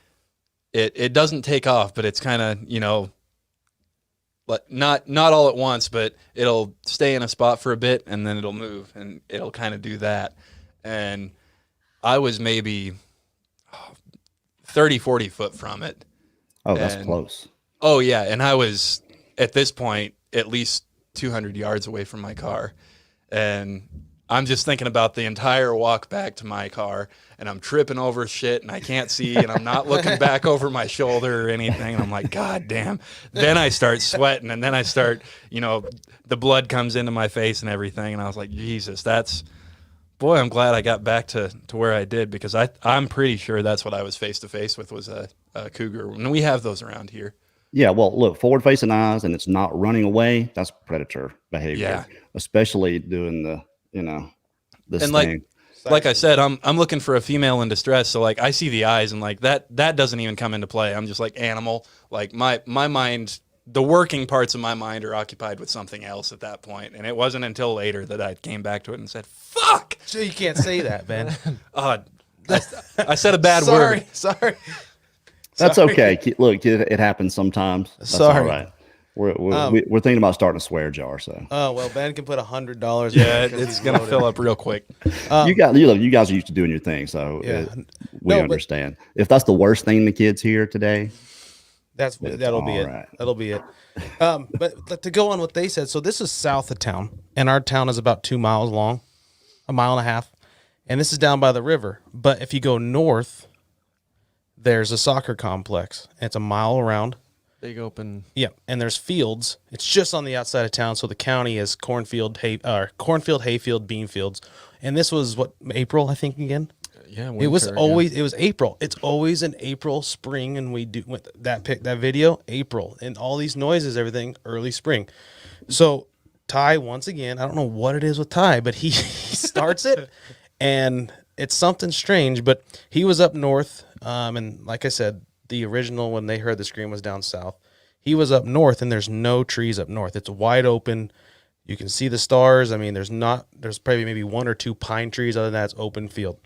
it doesn't take off, but it's kind of like not all at once, but it'll stay in a spot for a bit, and then it'll move, and it'll kind of do that. And I was maybe 30, 40 foot from it. Oh, that's And- close. Oh, yeah. And I was, at this point, at least 200 yards away from my car. And I'm just thinking about the entire walk back to my car, and I'm tripping over shit, and I can't see, and I'm not looking back over my shoulder or anything. And I'm like, God damn. Then I start sweating, and then I start, the blood comes into my face and everything. And I was like, Jesus, boy, I'm glad I got back to where I did, because I'm pretty sure that's what I was face to face with was a cougar. And we have those around here. Yeah, well, look, forward-facing eyes and it's not running away. That's predator behavior. Yeah. Especially doing this And thing. like I said, I'm looking for a female in distress. So like I see the eyes, and like that doesn't even come into play. I'm just like animal. Like my mind, the working parts of my mind are occupied with something else at that point. And it wasn't until later that I came back to it and said, "Fuck!" So you can't say that, Ben. I said a bad word. Sorry. That's Sorry. okay. Look, it happens sometimes. That's Sorry. all right. We're thinking about starting a swear jar. So Oh well, Ben can put $100. Yeah, it's gonna fill up real quick. you guys are used to doing your thing, so Yeah. we No, but- understand. If that's the worst thing the kids hear today, That'll be it. right. That'll be it. But to go on what they said, so this is south of town, and our town is about 2 miles long, 1.5 miles, and this is down by the river. But if you go north, there's a soccer complex. And it's 1 mile around. Big open. Yeah, and there's fields. It's just on the outside of town, so the county is cornfield, hayfield, bean fields. And this was what, April, I think, again. Yeah, It was winter, always it was April. It's always an April, spring, and we do with that video April and all these noises, everything early spring. So Ty, once again, I don't know what it is with Ty, but he starts it, and it's something strange. But he was up north, and like I said, the original when they heard the scream was down south. He was up north, and there's no trees up north. It's wide open. You can see the stars. I mean, there's probably maybe 1 or 2 pine trees. Other than that, it's open field.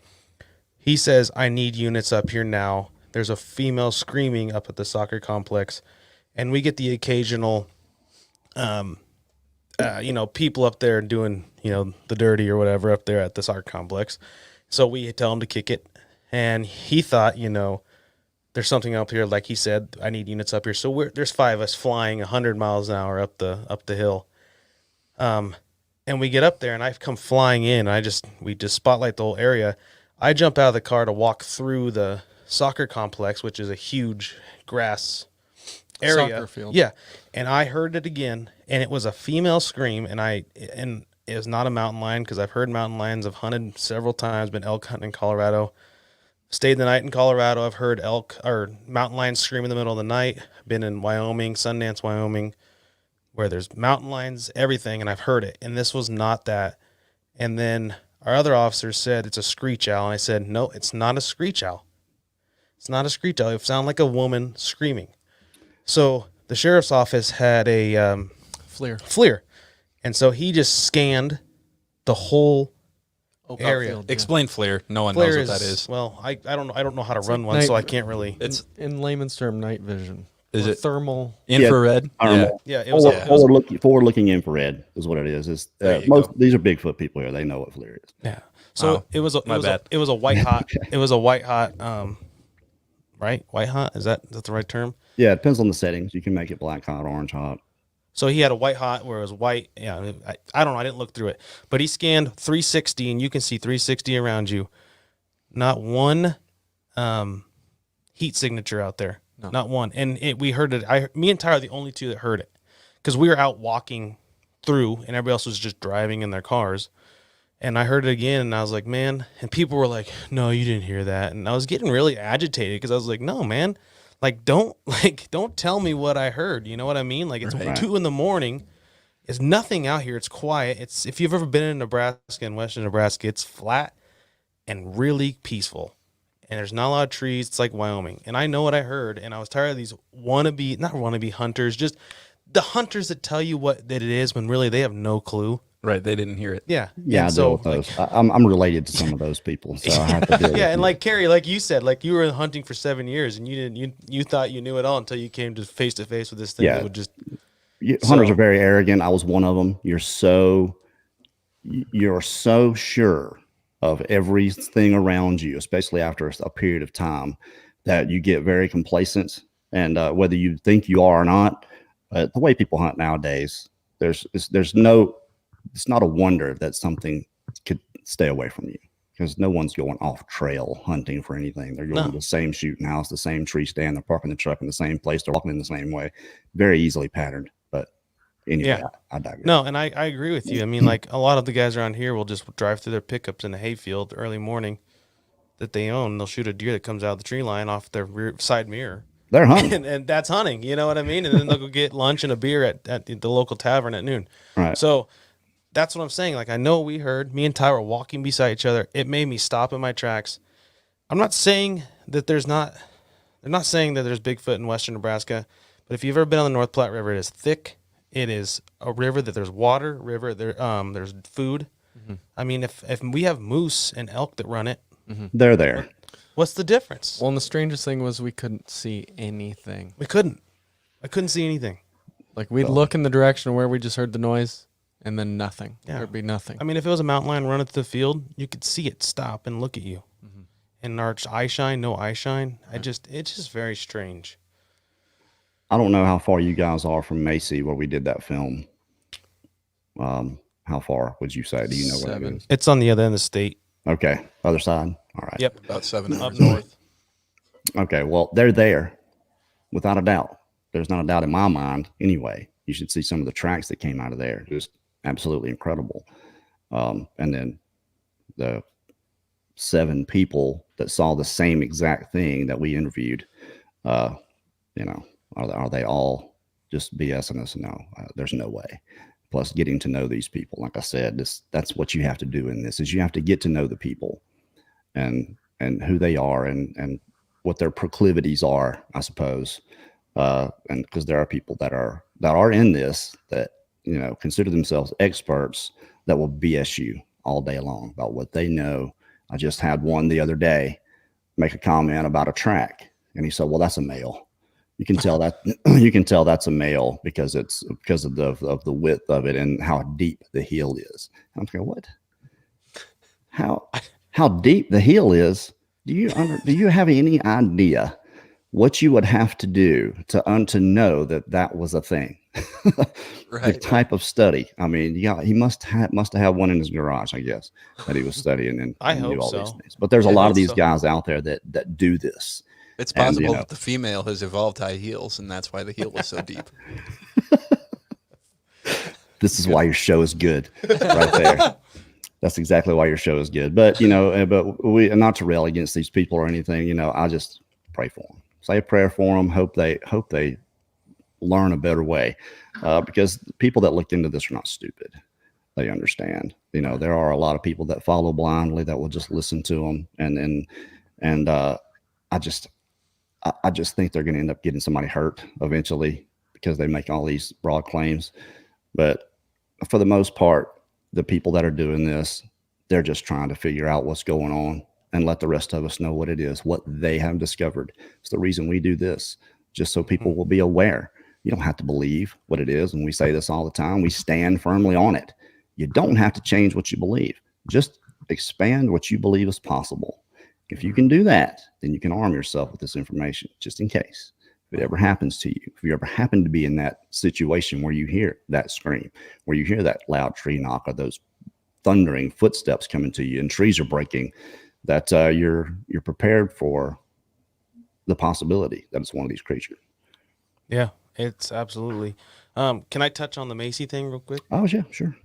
He says, I need units up here now. There's a female screaming up at the soccer complex. And we get the occasional, people up there doing, the dirty or whatever up there at the soccer complex. So we tell him to kick it. And he thought, there's something up here. Like he said, I need units up here. So there's 5 of us flying 100 miles an hour up the hill. And we get up there, and I've come flying in. We just spotlight the whole area. I jump out of the car to walk through the soccer complex, which is a huge grass area. Soccer field. Yeah. And I heard it again, and it was a female scream, and it was not a mountain lion, because I've heard mountain lions. I've hunted several times, been elk hunting in Colorado. Stayed the night in Colorado. I've heard elk or mountain lions scream in the middle of the night. Been in Wyoming, Sundance, Wyoming, where there's mountain lions, everything, and I've heard it. And this was not that. And then our other officer said it's a screech owl, and I said, no, it's not a screech owl. It's not a screech owl. It sounded like a woman screaming. So the sheriff's office had a FLIR. And so he just scanned the whole area. Field, Explain FLIR. No one FLIR knows what that is. Well, I don't know how to run one, night- so I can't really. It's in layman's term, night vision. Is Or it thermal? infrared? Thermal. Yeah, it was. It was Forward-looking infrared is what it is. There you Most go. these are Bigfoot people here. They know what FLIR is. yeah. So Oh, it was a my bad. it was a white hot. It was a white hot. Right, white hot. Is that the right term? Yeah, it depends on the settings. You can make it black hot, orange hot. So he had a white hot where it was white. Yeah, I don't know. I didn't look through it, but he scanned 360, and you can see 360 around you. Not one heat signature out there. No. Not one. And we heard it. Me and Tyler are the only 2 that heard it, because we were out walking through, and everybody else was just driving in their cars. And I heard it again, and I was like, man. And people were like, no, you didn't hear that. And I was getting really agitated, because I was like, no, man. Don't tell me what I heard. You know what I mean? Like, it's Right. 2 a.m. There's nothing out here. It's quiet. If you've ever been in Nebraska and western Nebraska, it's flat and really peaceful. And there's not a lot of trees. It's like Wyoming. And I know what I heard. And I was tired of these not wannabe hunters, just the hunters that tell you that it is when really they have no clue. Right. They didn't hear it. Yeah. Yeah, And I deal with those. I'm related to some of those people, so I have to deal with yeah, and them. like Kerry, like you said, like you were hunting for 7 years, and you thought you knew it all until you came to face with this thing. Yeah. That would just Hunters are very arrogant. I was one of them. You're so sure of everything around you, especially after a period of time, that you get very complacent. And whether you think you are or not, the way people hunt nowadays, it's not a wonder that something could stay away from you, because no one's going off trail hunting for anything. They're going to the same shooting house, the same tree stand. They're parking the truck in the same place. They're walking in the same way. Very easily patterned. But anyway, Yeah. I digress. no. And I agree with you. I mean, like a lot of the guys around here will just drive through their pickups in a hayfield early morning that they own. They'll shoot a deer that comes out of the tree line off their rear side mirror. They're hunting. And that's hunting, you know what I mean? And then they'll go get lunch and a beer at the local tavern at noon. Right. So that's what I'm saying. Like, I know we heard, me and Ty were walking beside each other. It made me stop in my tracks. I'm not saying that they're not saying that there's Bigfoot in western Nebraska, but if you've ever been on the North Platte River, it is thick. It is a river that there's water, there's food. Mm-hmm. I mean, if we have moose and elk that run it, They're there. what's the difference? Well, and the strangest thing was we couldn't see anything. I couldn't see anything. Like, we'd look in the direction of where we just heard the noise, and then nothing. Yeah. There'd be nothing. I mean, if it was a mountain lion running through the field, you could see it stop and look at you. Mm-hmm. And our eye shine, no eye shine. It's just very strange. I don't know how far you guys are from Macy where we did that film. How far would you say? Do you know where it 7. is? It's on the other end of the state. Okay. Other side. All right. Yep. About 7 Up hours north. Okay. Well, they're there without a doubt. there's not a doubt in my mind anyway. You should see some of the tracks that came out of there. Just absolutely incredible. And then the 7 people that saw the same exact thing that we interviewed, you know, are they all just BSing us? No, there's no way. Plus getting to know these people. Like I said, that's what you have to do in this, is you have to get to know the people and who they are and what their proclivities are, I suppose. And because there are people that are in this that, you know, consider themselves experts that will BS you all day long about what they know. I just had one the other day make a comment about a track, and he said, well, that's a male. You can tell that that's a male because of the width of it and how deep the heel is. I'm going, what? How deep the heel is? Do you have any idea what you would have to do to know that was a thing? Right. The type of study. I mean, yeah, he must have had one in his garage, I guess, that he was studying and I knew hope all so. these things. But there's a Yeah, lot of that's these so- guys out there that do this. It's And, possible you know, that the female has evolved high heels, and that's why the heel is so deep. This is why your show is good, right there. That's exactly why your show is good. But you know, but we, not to rail against these people or anything. You know, I just pray for them. Say a prayer for them. Hope they learn a better way, because the people that looked into this are not stupid. They understand. You know, there are a lot of people that follow blindly that will just listen to them, and I just think they're going to end up getting somebody hurt eventually because they make all these broad claims. But for the most part, the people that are doing this, they're just trying to figure out what's going on and let the rest of us know what it is, what they have discovered. It's the reason we do this, just so people will be aware. You don't have to believe what it is. And we say this all the time. We stand firmly on it. You don't have to change what you believe. Just expand what you believe is possible. If you can do that, then you can arm yourself with this information just in case. If it ever happens to you, if you ever happen to be in that situation where you hear that scream, where you hear that loud tree knock or those thundering footsteps coming to you and trees are breaking, that you're prepared for the possibility that it's one of these creatures. Yeah, it's absolutely. Can I touch on the Macy thing real quick? Oh, yeah, sure.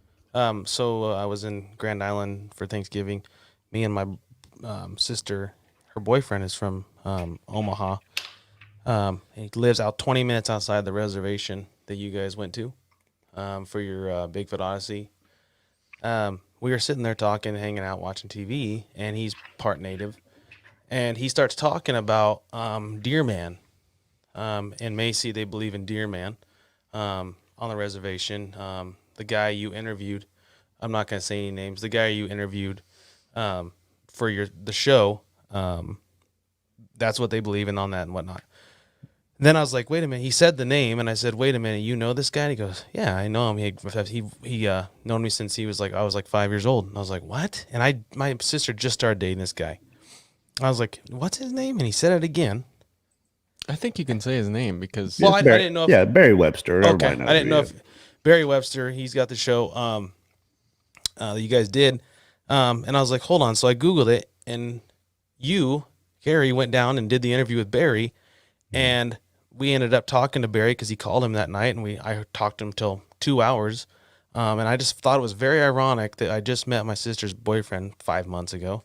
So I was in Grand Island for Thanksgiving. Me and my sister, her boyfriend is from Omaha. He lives out 20 minutes outside the reservation that you guys went to for your Bigfoot Odyssey. We were sitting there talking, hanging out, watching TV, and he's part native. And he starts talking about Deer Man. In Macy, they believe in Deer Man on the reservation. The guy you interviewed, I'm not going to say any names, the guy you interviewed for the show, that's what they believe in on that and whatnot. Then I was like, wait a minute. He said the name, and I said, wait a minute. You know this guy? And he goes, yeah, I know him. He known me since I was like 5 years old. And I was like, what? And my sister just started dating this guy. I was like, what's his name? And he said it again. I think you can say his name because Well, I Barry, didn't know if- yeah, Barry Webster. Okay, Everybody knows I didn't who know he if is. Barry Webster, he's got the show that you guys did. And I was like, hold on. So I Googled it, and Kerry, went down and did the interview with Barry, and we ended up talking to Barry because he called him that night, and I talked to him till 2 hours. And I just thought it was very ironic that I just met my sister's boyfriend 5 months ago,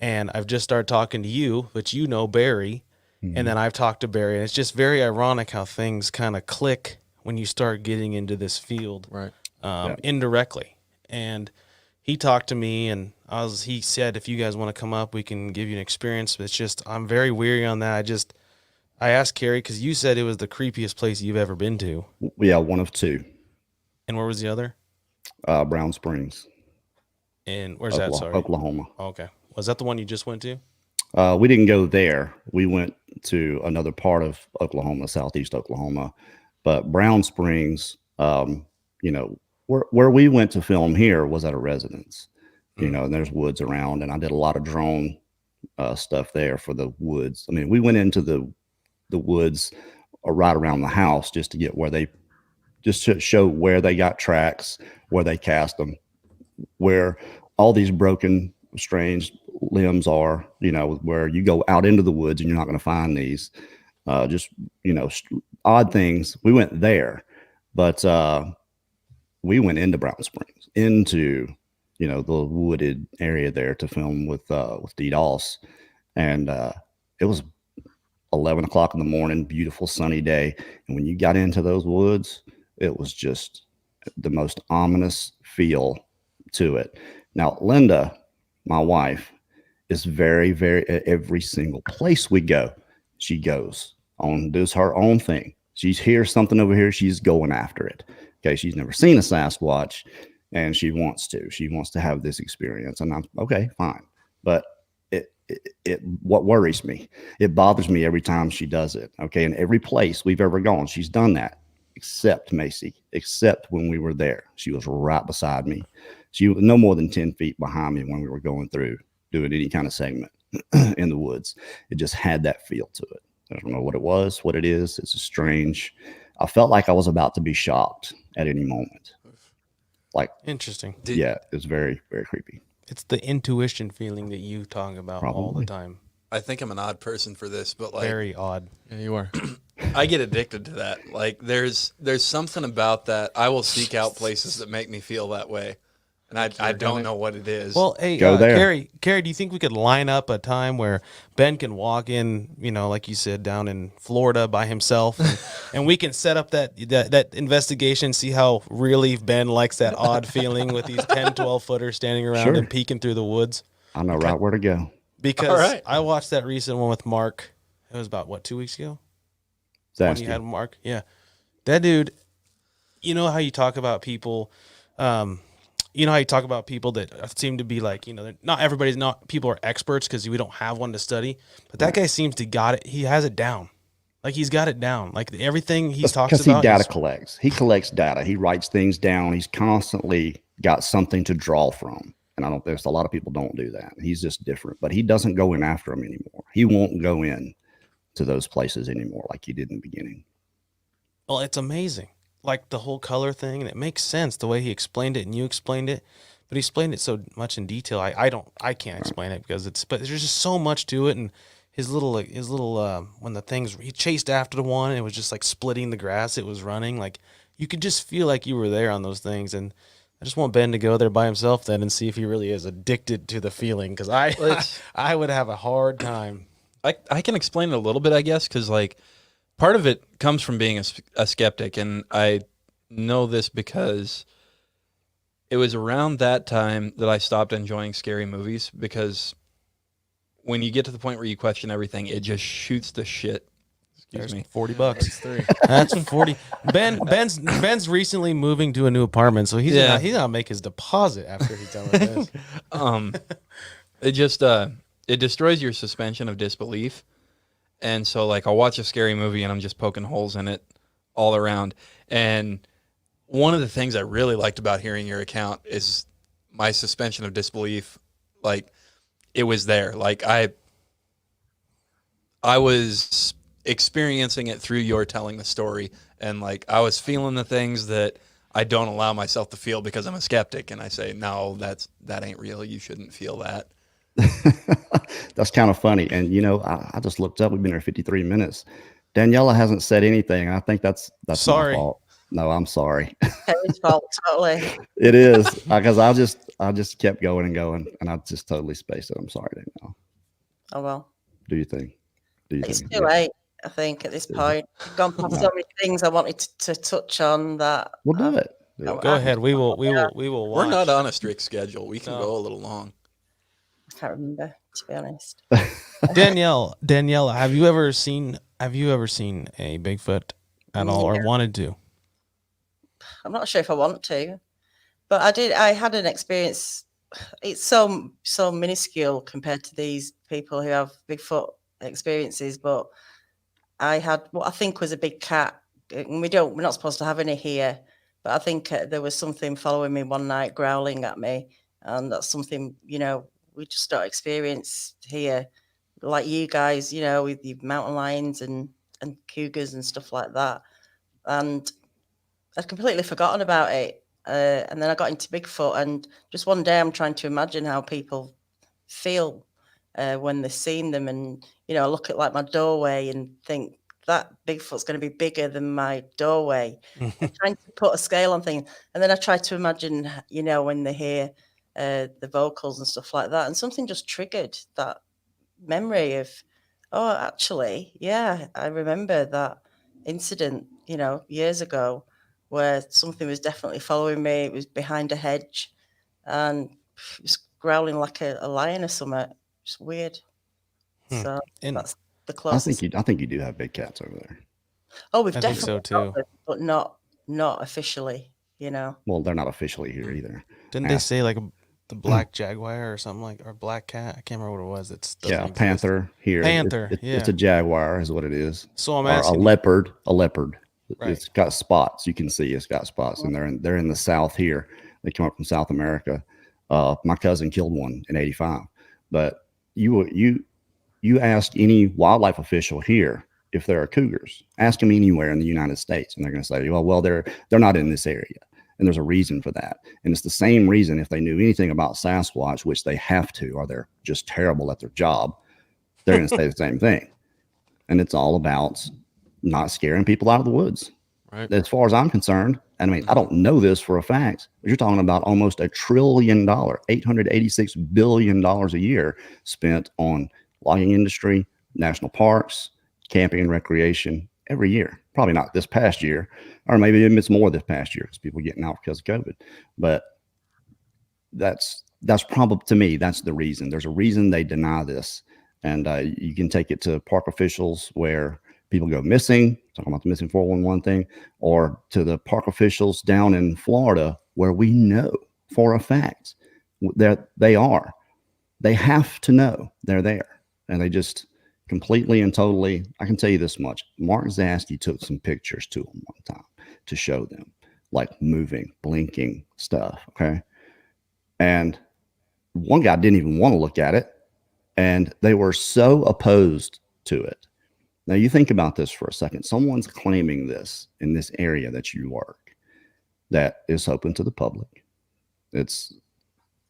and I've just started talking to you, but you know Barry, and then I've talked to Barry, and it's just very ironic how things kind of click when you start getting into this field, right. indirectly. And he talked to me, and he said, if you guys want to come up, we can give you an experience. But it's just, I'm very weary on that. I asked Kerry, because you said it was the creepiest place you've ever been to. Yeah, one of two. And where was the other? Brown Springs. And where's that? Sorry. Oklahoma. Okay. Was that the one you just went to? We didn't go there. We went to another part of Oklahoma, southeast Oklahoma. But Brown Springs, you know, where we went to film here was at a residence, you know, and there's woods around, and I did a lot of drone stuff there for the woods. I mean, we went into the woods right around the house just to get just to show where they got tracks, where they cast them, where all these broken, strange limbs are, you know, where you go out into the woods and you're not going to find these. Just, you know, odd things. We went there, but we went into Brown Springs, into the wooded area there to film with D. Doss, and it was 11 o'clock in the morning, beautiful sunny day, and when you got into those woods, it was just the most ominous feel to it. Now, Linda, my wife, is very, very, every single place we go, she goes on, does her own thing. She's hears something over here, she's going after it. Okay, she's never seen a Sasquatch, and she wants to have this experience, and I'm okay, fine. But it what worries me, it bothers me every time she does it. Okay, in every place we've ever gone, she's done that, except Macy, except when we were there. She was right beside me. She was no more than 10 feet behind me when we were going through doing any kind of segment in the woods. It just had that feel to it. I don't know what it was, what it is. It's just strange. I felt like I was about to be shocked at any moment. Like, Interesting. yeah, it was very, very creepy. It's the intuition feeling that you talk about all the Probably. time. I think I'm an odd person for this, but like Very odd. Yeah, you are. I get addicted to that. Like there's something about that. I will seek out places that make me feel that way. And I don't know what it is. Well, hey, Go there. Kerry, do you think we could line up a time where Ben can walk in, like you said, down in Florida by himself, and we can set up that investigation, see how really Ben likes that odd feeling with these 10, 12 footers standing around Sure. and peeking through the woods? I know right where to go. Because All right. I watched that recent one with Mark. It was about, 2 weeks ago? When you Zasky. had Mark? Yeah. That dude, you know how you talk about people, that seem to be like, people are experts because we don't have one to study, but that guy seems to got it. He has it down. Like he's got it down. Like everything he talks Because about. he data collects. He collects data. He writes things down. He's constantly got something to draw from. And there's a lot of people don't do that. He's just different, but he doesn't go in after them anymore. He won't go in to those places anymore like he did in the beginning. Well, it's amazing. Like the whole color thing, and it makes sense the way he explained it and you explained it, but he explained it so much in detail. I can't explain it but there's just so much to it. And his little when the things, he chased after the one, and it was just like splitting the grass. It was running. Like you could just feel like you were there on those things. And I just want Ben to go there by himself then and see if he really is addicted to the feeling. Cause I would have a hard time. I can explain it a little bit, I guess, because like part of it comes from being a skeptic, and I know this because it was around that time that I stopped enjoying scary movies, because when you get to the point where you question everything, it just shoots the shit. Excuse me. $40. That's 40. Ben's recently moving to a new apartment, so he's gonna make his deposit after he's done with this. It just it destroys your suspension of disbelief. And so like I'll watch a scary movie and I'm just poking holes in it all around. And one of the things I really liked about hearing your account is my suspension of disbelief. Like it was there. Like I was experiencing it through your telling the story, and like I was feeling the things that I don't allow myself to feel because I'm a skeptic, and I say, no, that ain't real. You shouldn't feel that. That's kind of funny. And I just looked up. We've been here 53 minutes. Daniela hasn't said anything. I think that's Sorry. my fault. No, I'm sorry. Kerry's fault, totally. It is, because I just kept going and going, and I just totally spaced it. I'm sorry, Daniela. Oh well. Do you think? It's too late, I think, at this point. I've gone past so many things I wanted to touch on that. We'll do it. Oh, Go ahead. We will watch. We're not on a strict schedule. We can go a little long. I can't remember, to be honest. Daniela, have you ever seen a Bigfoot at all, or wanted to? I'm not sure if I want to, but I had an experience. It's so minuscule compared to these people who have Bigfoot experiences, but I had what I think was a big cat. And we're not supposed to have any here, but I think there was something following me one night, growling at me, and that's something we just don't experience here, like you guys, with your mountain lions and cougars and stuff like that. And I'd completely forgotten about it. And then I got into Bigfoot, and just one day I'm trying to imagine how people feel when they've seen them. And, I look at like my doorway and think that Bigfoot's going to be bigger than my doorway. And trying to put a scale on things. And then I try to imagine, you know, when they hear the vocals and stuff like that. And something just triggered that memory of, oh, actually, yeah, I remember that incident, you know, years ago where something was definitely following me. It was behind a hedge and it was growling like a lion or something. It's weird. So And that's the I closest. think you do have big cats over there. Oh, we've I think definitely so, got too. them, but not officially, you know. Well, they're not officially here either. didn't they Ask- say like the black jaguar or something like, or black cat? I can't remember what it was. It's Yeah, panther here. Panther, It's a jaguar, is what it is. So I'm Or a asking. leopard. A leopard. Right. It's got spots. You can see it's got spots, and they're in the South here. They come up from South America. My cousin killed one in '85. But you ask any wildlife official here if there are cougars. Ask them anywhere in the United States, and they're going to say, well, they're not in this area, and there's a reason for that. And it's the same reason if they knew anything about Sasquatch, which they have to, or they're just terrible at their job. They're going to say the same thing, and it's all about not scaring people out of the woods. Right. As far as I'm concerned, and I mean, I don't know this for a fact, but you're talking about almost $1 trillion, $886 billion a year spent on logging industry, national parks, camping and recreation every year. Probably not this past year, or maybe it's more this past year because people are getting out because of COVID. But that's probably, to me, that's the reason. There's a reason they deny this. And you can take it to park officials where people go missing, talking about the missing 411 thing, or to the park officials down in Florida where we know for a fact that they are. They have to know they're there. And they just completely and totally, I can tell you this much. Mark Zasky took some pictures to them one time to show them, like moving, blinking stuff. Okay. And one guy didn't even want to look at it. And they were so opposed to it. Now you think about this for a second. Someone's claiming this in this area that you work that is open to the public. It's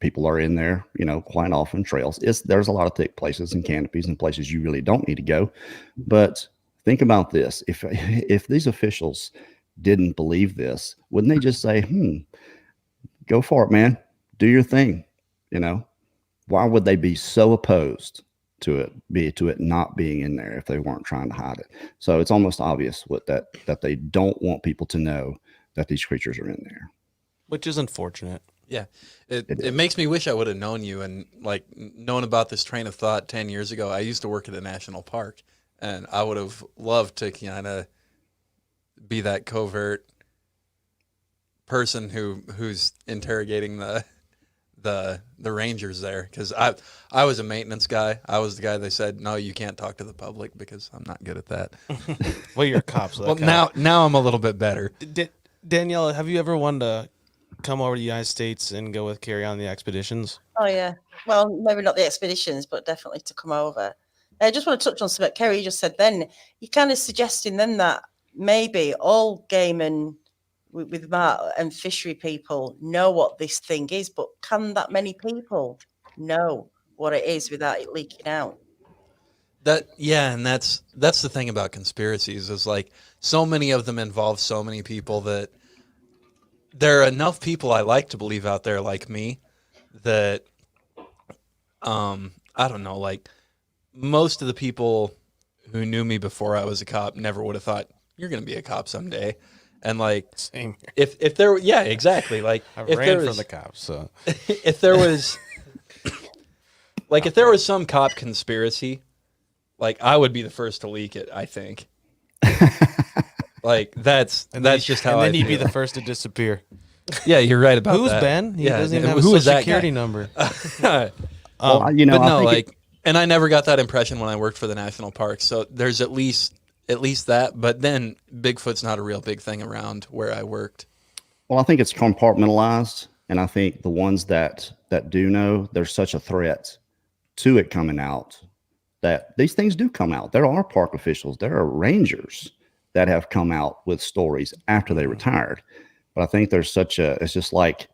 people are in there, you know, quite often trails. There's a lot of thick places and canopies and places you really don't need to go. But think about this. If these officials didn't believe this, wouldn't they just say, go for it, man, do your thing? You know, why would they be so opposed to it not being in there if they weren't trying to hide it? So it's almost obvious that they don't want people to know that these creatures are in there, which is unfortunate. Yeah, it makes me wish I would have known you and like known about this train of thought 10 years ago. I used to work at a national park, and I would have loved to kind of be that covert person who's interrogating the rangers there, because I was a maintenance guy. I was the guy they said, no, you can't talk to the public because I'm not good at that. Well, you're a cop. So well, now I'm a little bit better. Daniela, have you ever wanted to come over to the United States and go with Kerry on the expeditions? Oh, yeah. Well, maybe not the expeditions, but definitely to come over. I just want to touch on something Kerry just said then. You're kind of suggesting then that maybe all game and with Matt and fishery people know what this thing is, but can that many people know what it is without it leaking out? And that's the thing about conspiracies is like so many of them involve so many people that there are enough people I like to believe out there like me that I don't know, like most of the people who knew me before I was a cop never would have thought you're going to be a cop someday. And like, same. If there, yeah, exactly. Like, I if ran there from the cops, so if there was, like, if there was some cop conspiracy, like, I would be the first to leak it. I think. Like that's just how. And then I he'd be feel. the first to disappear. Yeah, you're right about Who's that. Ben? He yeah, doesn't even have a who social is that security guy? number. Well, you know, but I no, think like, and I never got that impression when I worked for the national park. So there's at least that. But then Bigfoot's not a real big thing around where I worked. well, I think it's compartmentalized, and I think the ones that do know, there's such a threat to it coming out that these things do come out. There are park officials, there are rangers that have come out with stories after they retired. But I think there's it's just like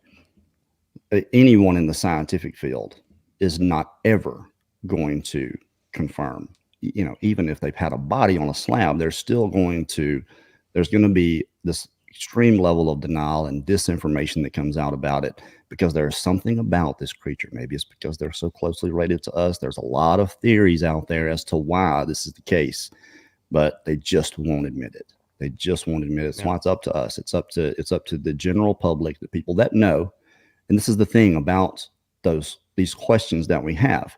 anyone in the scientific field is not ever going to confirm even if they've had a body on a slab, there's going to be this extreme level of denial and disinformation that comes out about it, because there's something about this creature. Maybe it's because they're so closely related to us. There's a lot of theories out there as to why this is the case, but they just won't admit it. They just won't admit it. So it's up to us. It's up to the general public, the people that know. And this is the thing about these questions that we have,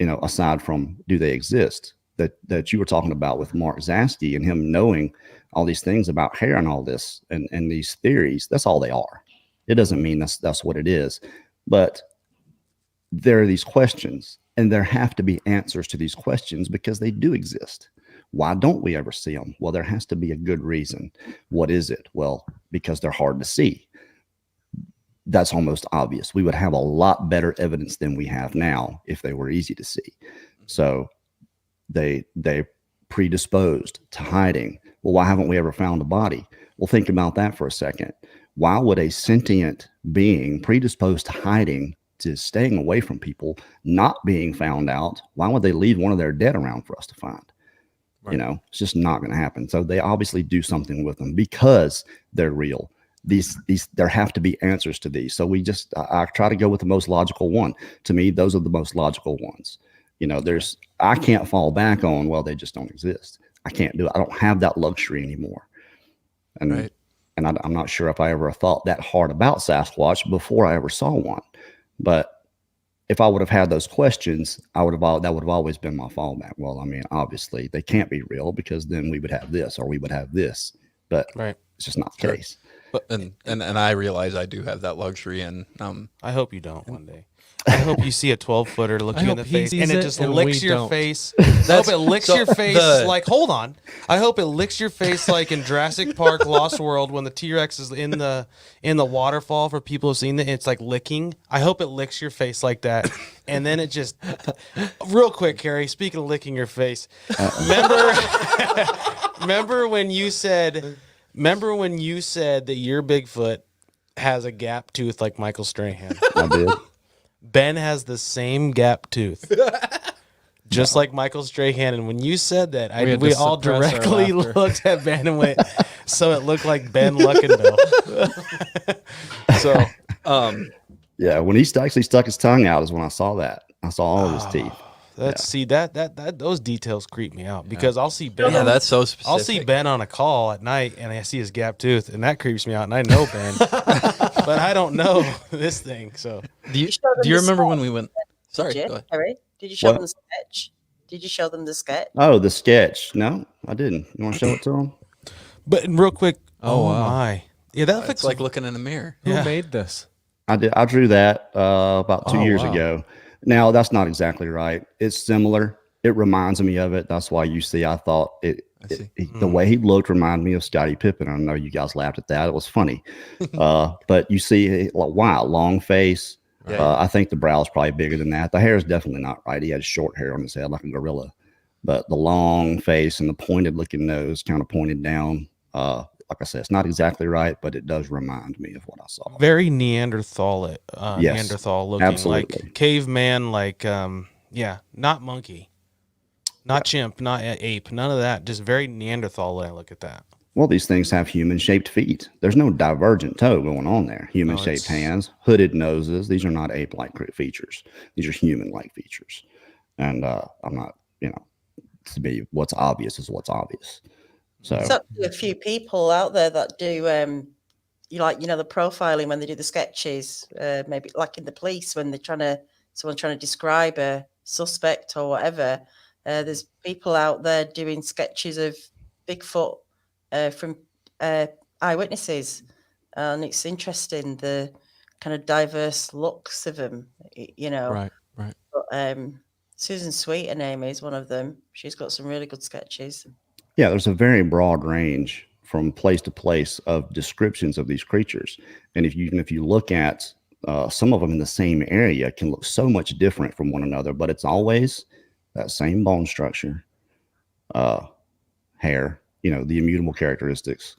aside from do they exist, that you were talking about with Mark Zasky and him knowing all these things about hair and all this and these theories. That's all they are. It doesn't mean that's what it is, but there are these questions, and there have to be answers to these questions because they do exist. Why don't we ever see them? Well, there has to be a good reason. What is it? Well, because they're hard to see. That's almost obvious. We would have a lot better evidence than we have now if they were easy to see. So they predisposed to hiding. Well, why haven't we ever found a body? Well, think about that for a second. Why would a sentient being predisposed to hiding, to staying away from people, not being found out, why would they leave one of their dead around for us to find? Right. It's just not going to happen. So they obviously do something with them because they're real. These there have to be answers to these. So I try to go with the most logical one. To me, those are the most logical ones. I can't fall back on, well, they just don't exist. I can't do it. I don't have that luxury anymore. And right. And I'm not sure if I ever thought that hard about Sasquatch before I ever saw one. But if I would have had those questions, that would have always been my fallback. Well, I mean, obviously they can't be real because then we would have this or we would have this. But it's just not the case. But, and I realize I do have that luxury, and I hope you don't one day. I hope you see a 12-footer look you in the face and it just licks your face. I hope it licks your face like, hold on. I hope it licks your face like in Jurassic Park Lost World when the T-Rex is in the waterfall, for people who've seen it. It's like licking. I hope it licks your face like that. And then it just, real quick, Kerry, speaking of licking your face, remember when you said that your Bigfoot has a gap tooth like Michael Strahan? I did. Ben has the same gap tooth, just like Michael Strahan. And when you said that, we all directly looked at Ben and went, so it looked like Ben Luckenbill. Yeah, when he actually stuck his tongue out is when I saw that. I saw all of his teeth. See that those details creep me out because I'll see Ben. Yeah, that's so specific. I'll see Ben on a call at night and I see his gap tooth, and that creeps me out. And I know Ben, but I don't know this thing. So do you remember when we went? Sorry, go ahead. Kerry, did you show them the sketch? Did you show them the sketch? Oh, the sketch. No, I didn't. You want to show it to them? But real quick. Oh wow. My. Yeah, that looks like looking in a mirror. Who made this? I did. I drew that about 2 years ago. Now, that's not exactly right. It's similar. It reminds me of it. That's why you see, I thought the way he looked reminded me of Scottie Pippen. I know you guys laughed at that. It was funny. But you see, wow, long face. Yeah. I think the brow is probably bigger than that. The hair is definitely not right. He had short hair on his head like a gorilla. But the long face and the pointed looking nose, kind of pointed down. Like I said, it's not exactly right, but it does remind me of what I saw. Very Neanderthal looking, absolutely. Like caveman, like not monkey, not chimp, not ape, none of that. Just very Neanderthal when I look at that. Well, these things have human-shaped feet. There's no divergent toe going on there. Human-shaped hands, hooded noses. These are not ape-like features. These are human-like features. And I'm not, to me, what's obvious is what's obvious. So there's actually a few people out there that do, the profiling when they do the sketches, maybe like in the police when they're someone trying to describe a suspect or whatever. There's people out there doing sketches of Bigfoot from eyewitnesses, and it's interesting the kind of diverse looks of them. Right. But, Susan Sweet, her name is one of them. She's got some really good sketches. Yeah, there's a very broad range from place to place of descriptions of these creatures. And if you look at some of them in the same area, can look so much different from one another, but it's always that same bone structure, hair, the immutable characteristics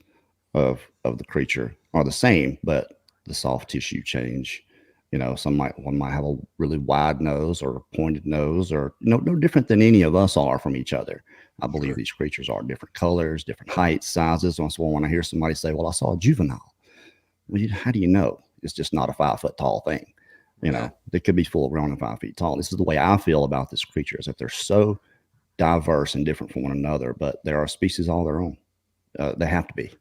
of the creature are the same, but the soft tissue change, You know, one might have a really wide nose or a pointed nose, or no different than any of us are from each other. I believe these creatures are different colors, different heights, sizes. So when I hear somebody say, "Well, I saw a juvenile," well, how do you know? It's just not a 5 foot tall thing. You know, they could be full grown and 5 feet tall. This is the way I feel about this creature, is that they're so diverse and different from one another, but they are a species all their own. They have to be.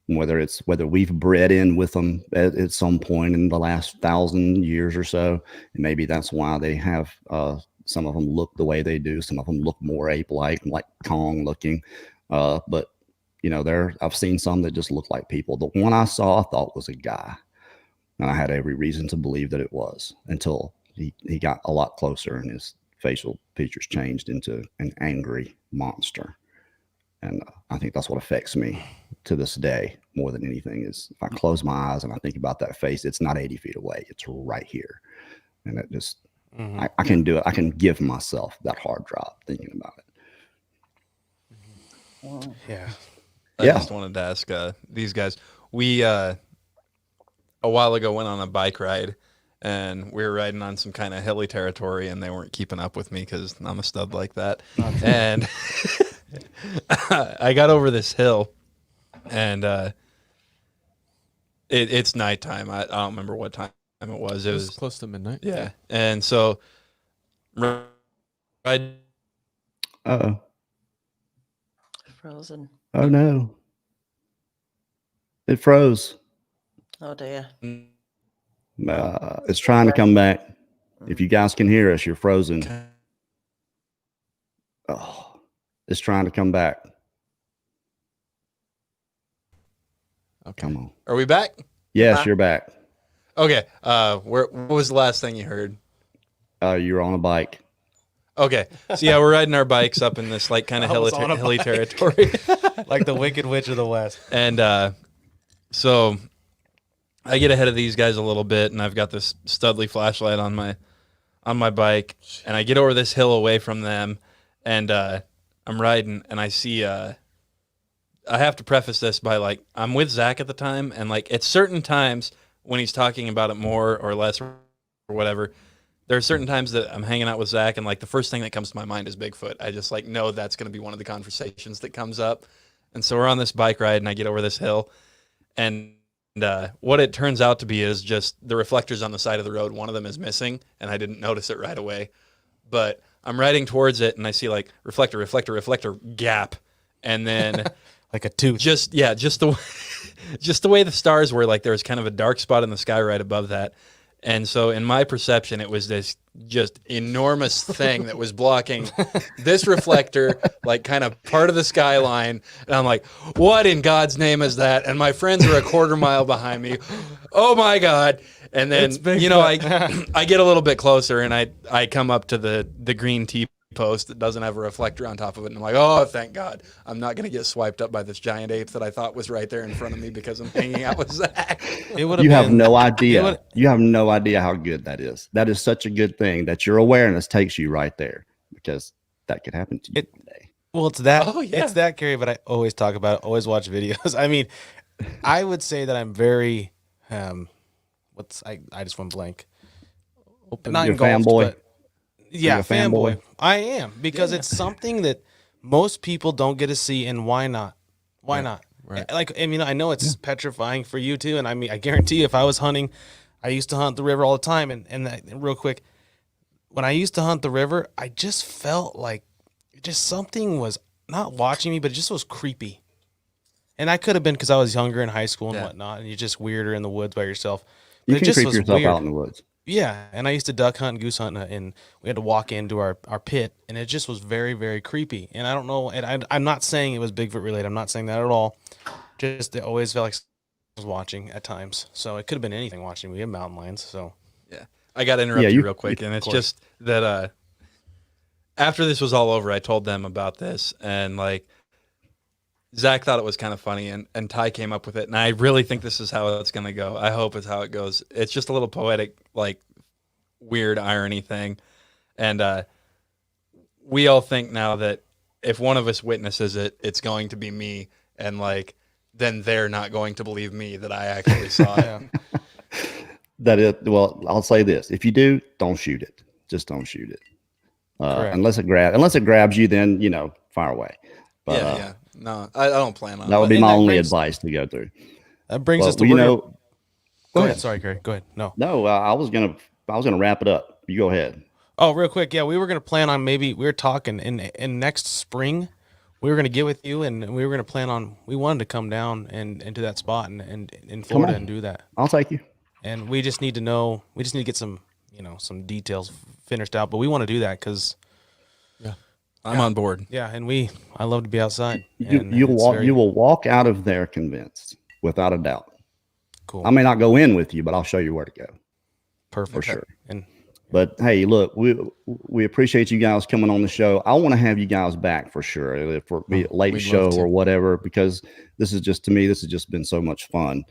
Whether we've bred in with them at some point in the last 1,000 years or so, and maybe that's why they have some of them look the way they do. Some of them look more ape-like, like Kong looking. But you know, I've seen some that just look like people. The one I saw, I thought was a guy, and I had every reason to believe that it was, until he got a lot closer and his facial features changed into an angry monster. And I think that's what affects me to this day more than anything. Is if I close my eyes and I think about that face, it's not 80 feet away. It's right here. And it just, I can do it. I can give myself that hard drop thinking about it. Yeah. I just wanted to ask these guys. We, a while ago, went on a bike ride, and we were riding on some kind of hilly territory, and they weren't keeping up with me because I'm a stud like that. And I got over this hill, and it's nighttime. I don't remember what time it was. It was close to midnight. Yeah. And so, right. Uh-oh. Frozen. Oh, no. It froze. Oh, dear. It's trying to come back. If you guys can hear us, you're frozen. Oh, it's trying to come back. Okay. Come on. Are we back? Yes, you're back. Okay. What was the last thing you heard? You're on a bike. Okay. So yeah, we're riding our bikes up in this like kind of hilly territory. Like the Wicked Witch of the West. And so I get ahead of these guys a little bit, and I've got this Studley flashlight on my bike, and I get over this hill away from them, and I'm riding, and I see I have to preface this by, like, I'm with Zach at the time, and like at certain times when he's talking about it more or less or whatever, there are certain times that I'm hanging out with Zach, and like the first thing that comes to my mind is Bigfoot. I just like know that's going to be one of the conversations that comes up. And so we're on this bike ride, and I get over this hill, and what it turns out to be is just the reflectors on the side of the road. One of them is missing, and I didn't notice it right away. But I'm riding towards it, and I see like reflector, gap, and then like a tooth. Just the way the stars were, like there was kind of a dark spot in the sky right above that. And so in my perception, it was this just enormous thing that was blocking this reflector, like kind of part of the skyline. And I'm like, what in God's name is that? And my friends are a quarter mile behind me. Oh my God. And then, you know, I get a little bit closer, and I come up to the green T-post that doesn't have a reflector on top of it. And I'm like, oh, thank God. I'm not going to get swiped up by this giant ape that I thought was right there in front of me because I'm hanging out with Zach. You have no idea. You have no idea how good that is. That is such a good thing that your awareness takes you right there, because that could happen to you one day. Well, it's that. Oh, yeah. It's that, Kerry, but I always talk about it, always watch videos. I mean, I would say that I'm very, I just went blank. Not You're a engulfed, fanboy? but yeah, You're a fanboy? I am, because it's something that most people don't get to see, and why not? Why not? Right. Like, I mean, I know it's petrifying for you too, and I mean, I guarantee you, if I was hunting, I used to hunt the river all the time, and real quick, when I used to hunt the river, I just felt like just something was not watching me, but it just was creepy. And I could have been because I was younger in high school and whatnot, and you're just weirder in the woods by yourself. But You it can just creep was yourself weird. out in the woods. Yeah, and I used to duck hunt and goose hunt, and we had to walk into our pit, and it just was very, very creepy. And I don't know, and I'm not saying it was Bigfoot related. I'm not saying that at all. Just it always felt like I was watching at times. So it could have been anything watching. We have mountain lions, so. Yeah. I got to interrupt you real quick, and it's just that after this was all over, I told them about this, and like Zach thought it was kind of funny, and Ty came up with it, and I really think this is how it's going to go. I hope it's how it goes. It's just a little poetic, like weird irony thing, and we all think now that if one of us witnesses it, it's going to be me, and like then they're not going to believe me that I actually saw it. Well, I'll say this: if you do, don't shoot it. Just don't shoot it. Correct. Unless it grabs you, then fire away. But yeah. No, I don't plan on that would it. be And my that only brings- advice to go through. That brings us But, to Go go ahead. ahead. Sorry, Kerry. Go ahead. No. No, I was gonna wrap it up. You go ahead. Oh, real quick. Yeah, we were gonna plan on we were talking in next spring. We were gonna get with you, and we were gonna plan on. We wanted to come down and into that spot and in Florida on. and do that. I'll take you. And we just need to know. We just need to get some some details finished out. But we want to do that because I'm on board. and I love to be outside. You and you it's walk. very You will walk out of there convinced, without a doubt. cool. I may not go in with you, but I'll show you where to go Perfect for sure. And But hey, look, we appreciate you guys coming on the show. I want to have you guys back for sure, for be a late we'd show love to. or whatever, because this has just been so much fun.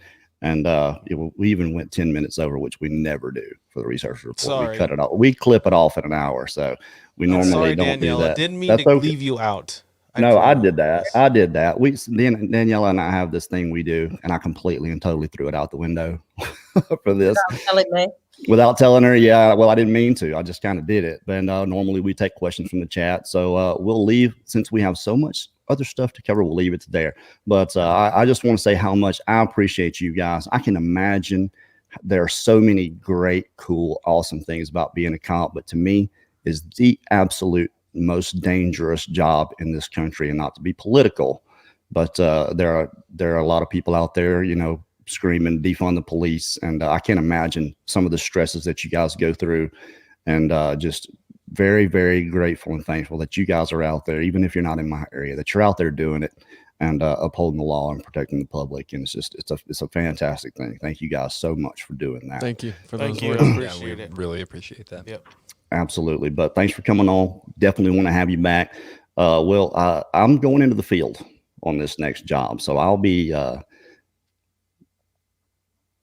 And we even went 10 minutes over, which we never do for the research report. Sorry. We cut it off. We clip it off at an hour, so we normally sorry, don't do Daniela. that. Didn't mean That's to okay. leave you out. No, I promise. did that. I did that. Daniela and I have this thing we do, and I completely and totally threw it out the window for this. Telling me. Without telling her, yeah, well, I didn't mean to. I just kind of did it. But normally we take questions from the chat. So we'll leave, since we have so much other stuff to cover, we'll leave it there. But I just want to say how much I appreciate you guys. I can imagine there are so many great, cool, awesome things about being a cop. But to me, is the absolute most dangerous job in this country. And not to be political, but there are a lot of people out there, screaming defund the police, and I can't imagine some of the stresses that you guys go through, and just very, very grateful and thankful that you guys are out there, even if you're not in my area, that you're out there doing it and upholding the law and protecting the public. And it's a fantastic thing. Thank you guys so much for doing that. Thank you for Thank those you. words. Appreciate it. Really appreciate that. Yep. Absolutely. But thanks for coming on. Definitely want to have you back. I'm going into the field on this next job, so I'll be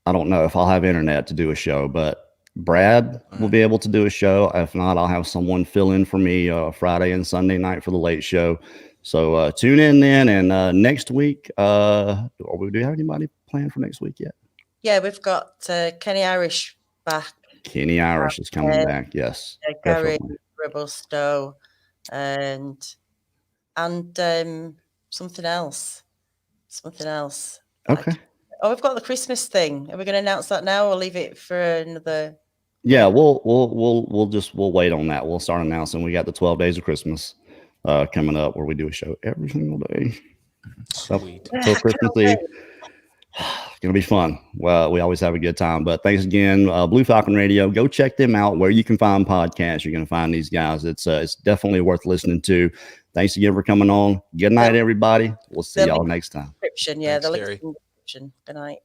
I don't know if I'll have internet to do a show, but Brad will be able to do a show. If not, I'll have someone fill in for me Friday and Sunday night for the late show. So tune in then. And next week, do you have anybody planned for next week yet? Yeah, we've got Kenny Irish back, Kenny Irish is coming back. Yes. Gary definitely. Rebel Stowe, and something else. Okay. Oh, we've got the Christmas thing. Are we going to announce that now, or leave it for another? Yeah, we'll wait on that. We'll start announcing. We got the 12 Days of Christmas coming up, where we do a show every single day. Sweet. So Christmas Eve. It's gonna be fun. Well, we always have a good time. But thanks again, Blue Falcon Radio. Go check them out where you can find podcasts. You're gonna find these guys. It's definitely worth listening to. Thanks again for coming on. Good night, everybody. We'll see y'all next time. Description, yeah, Thanks, the Kerry. link in the description. Good night.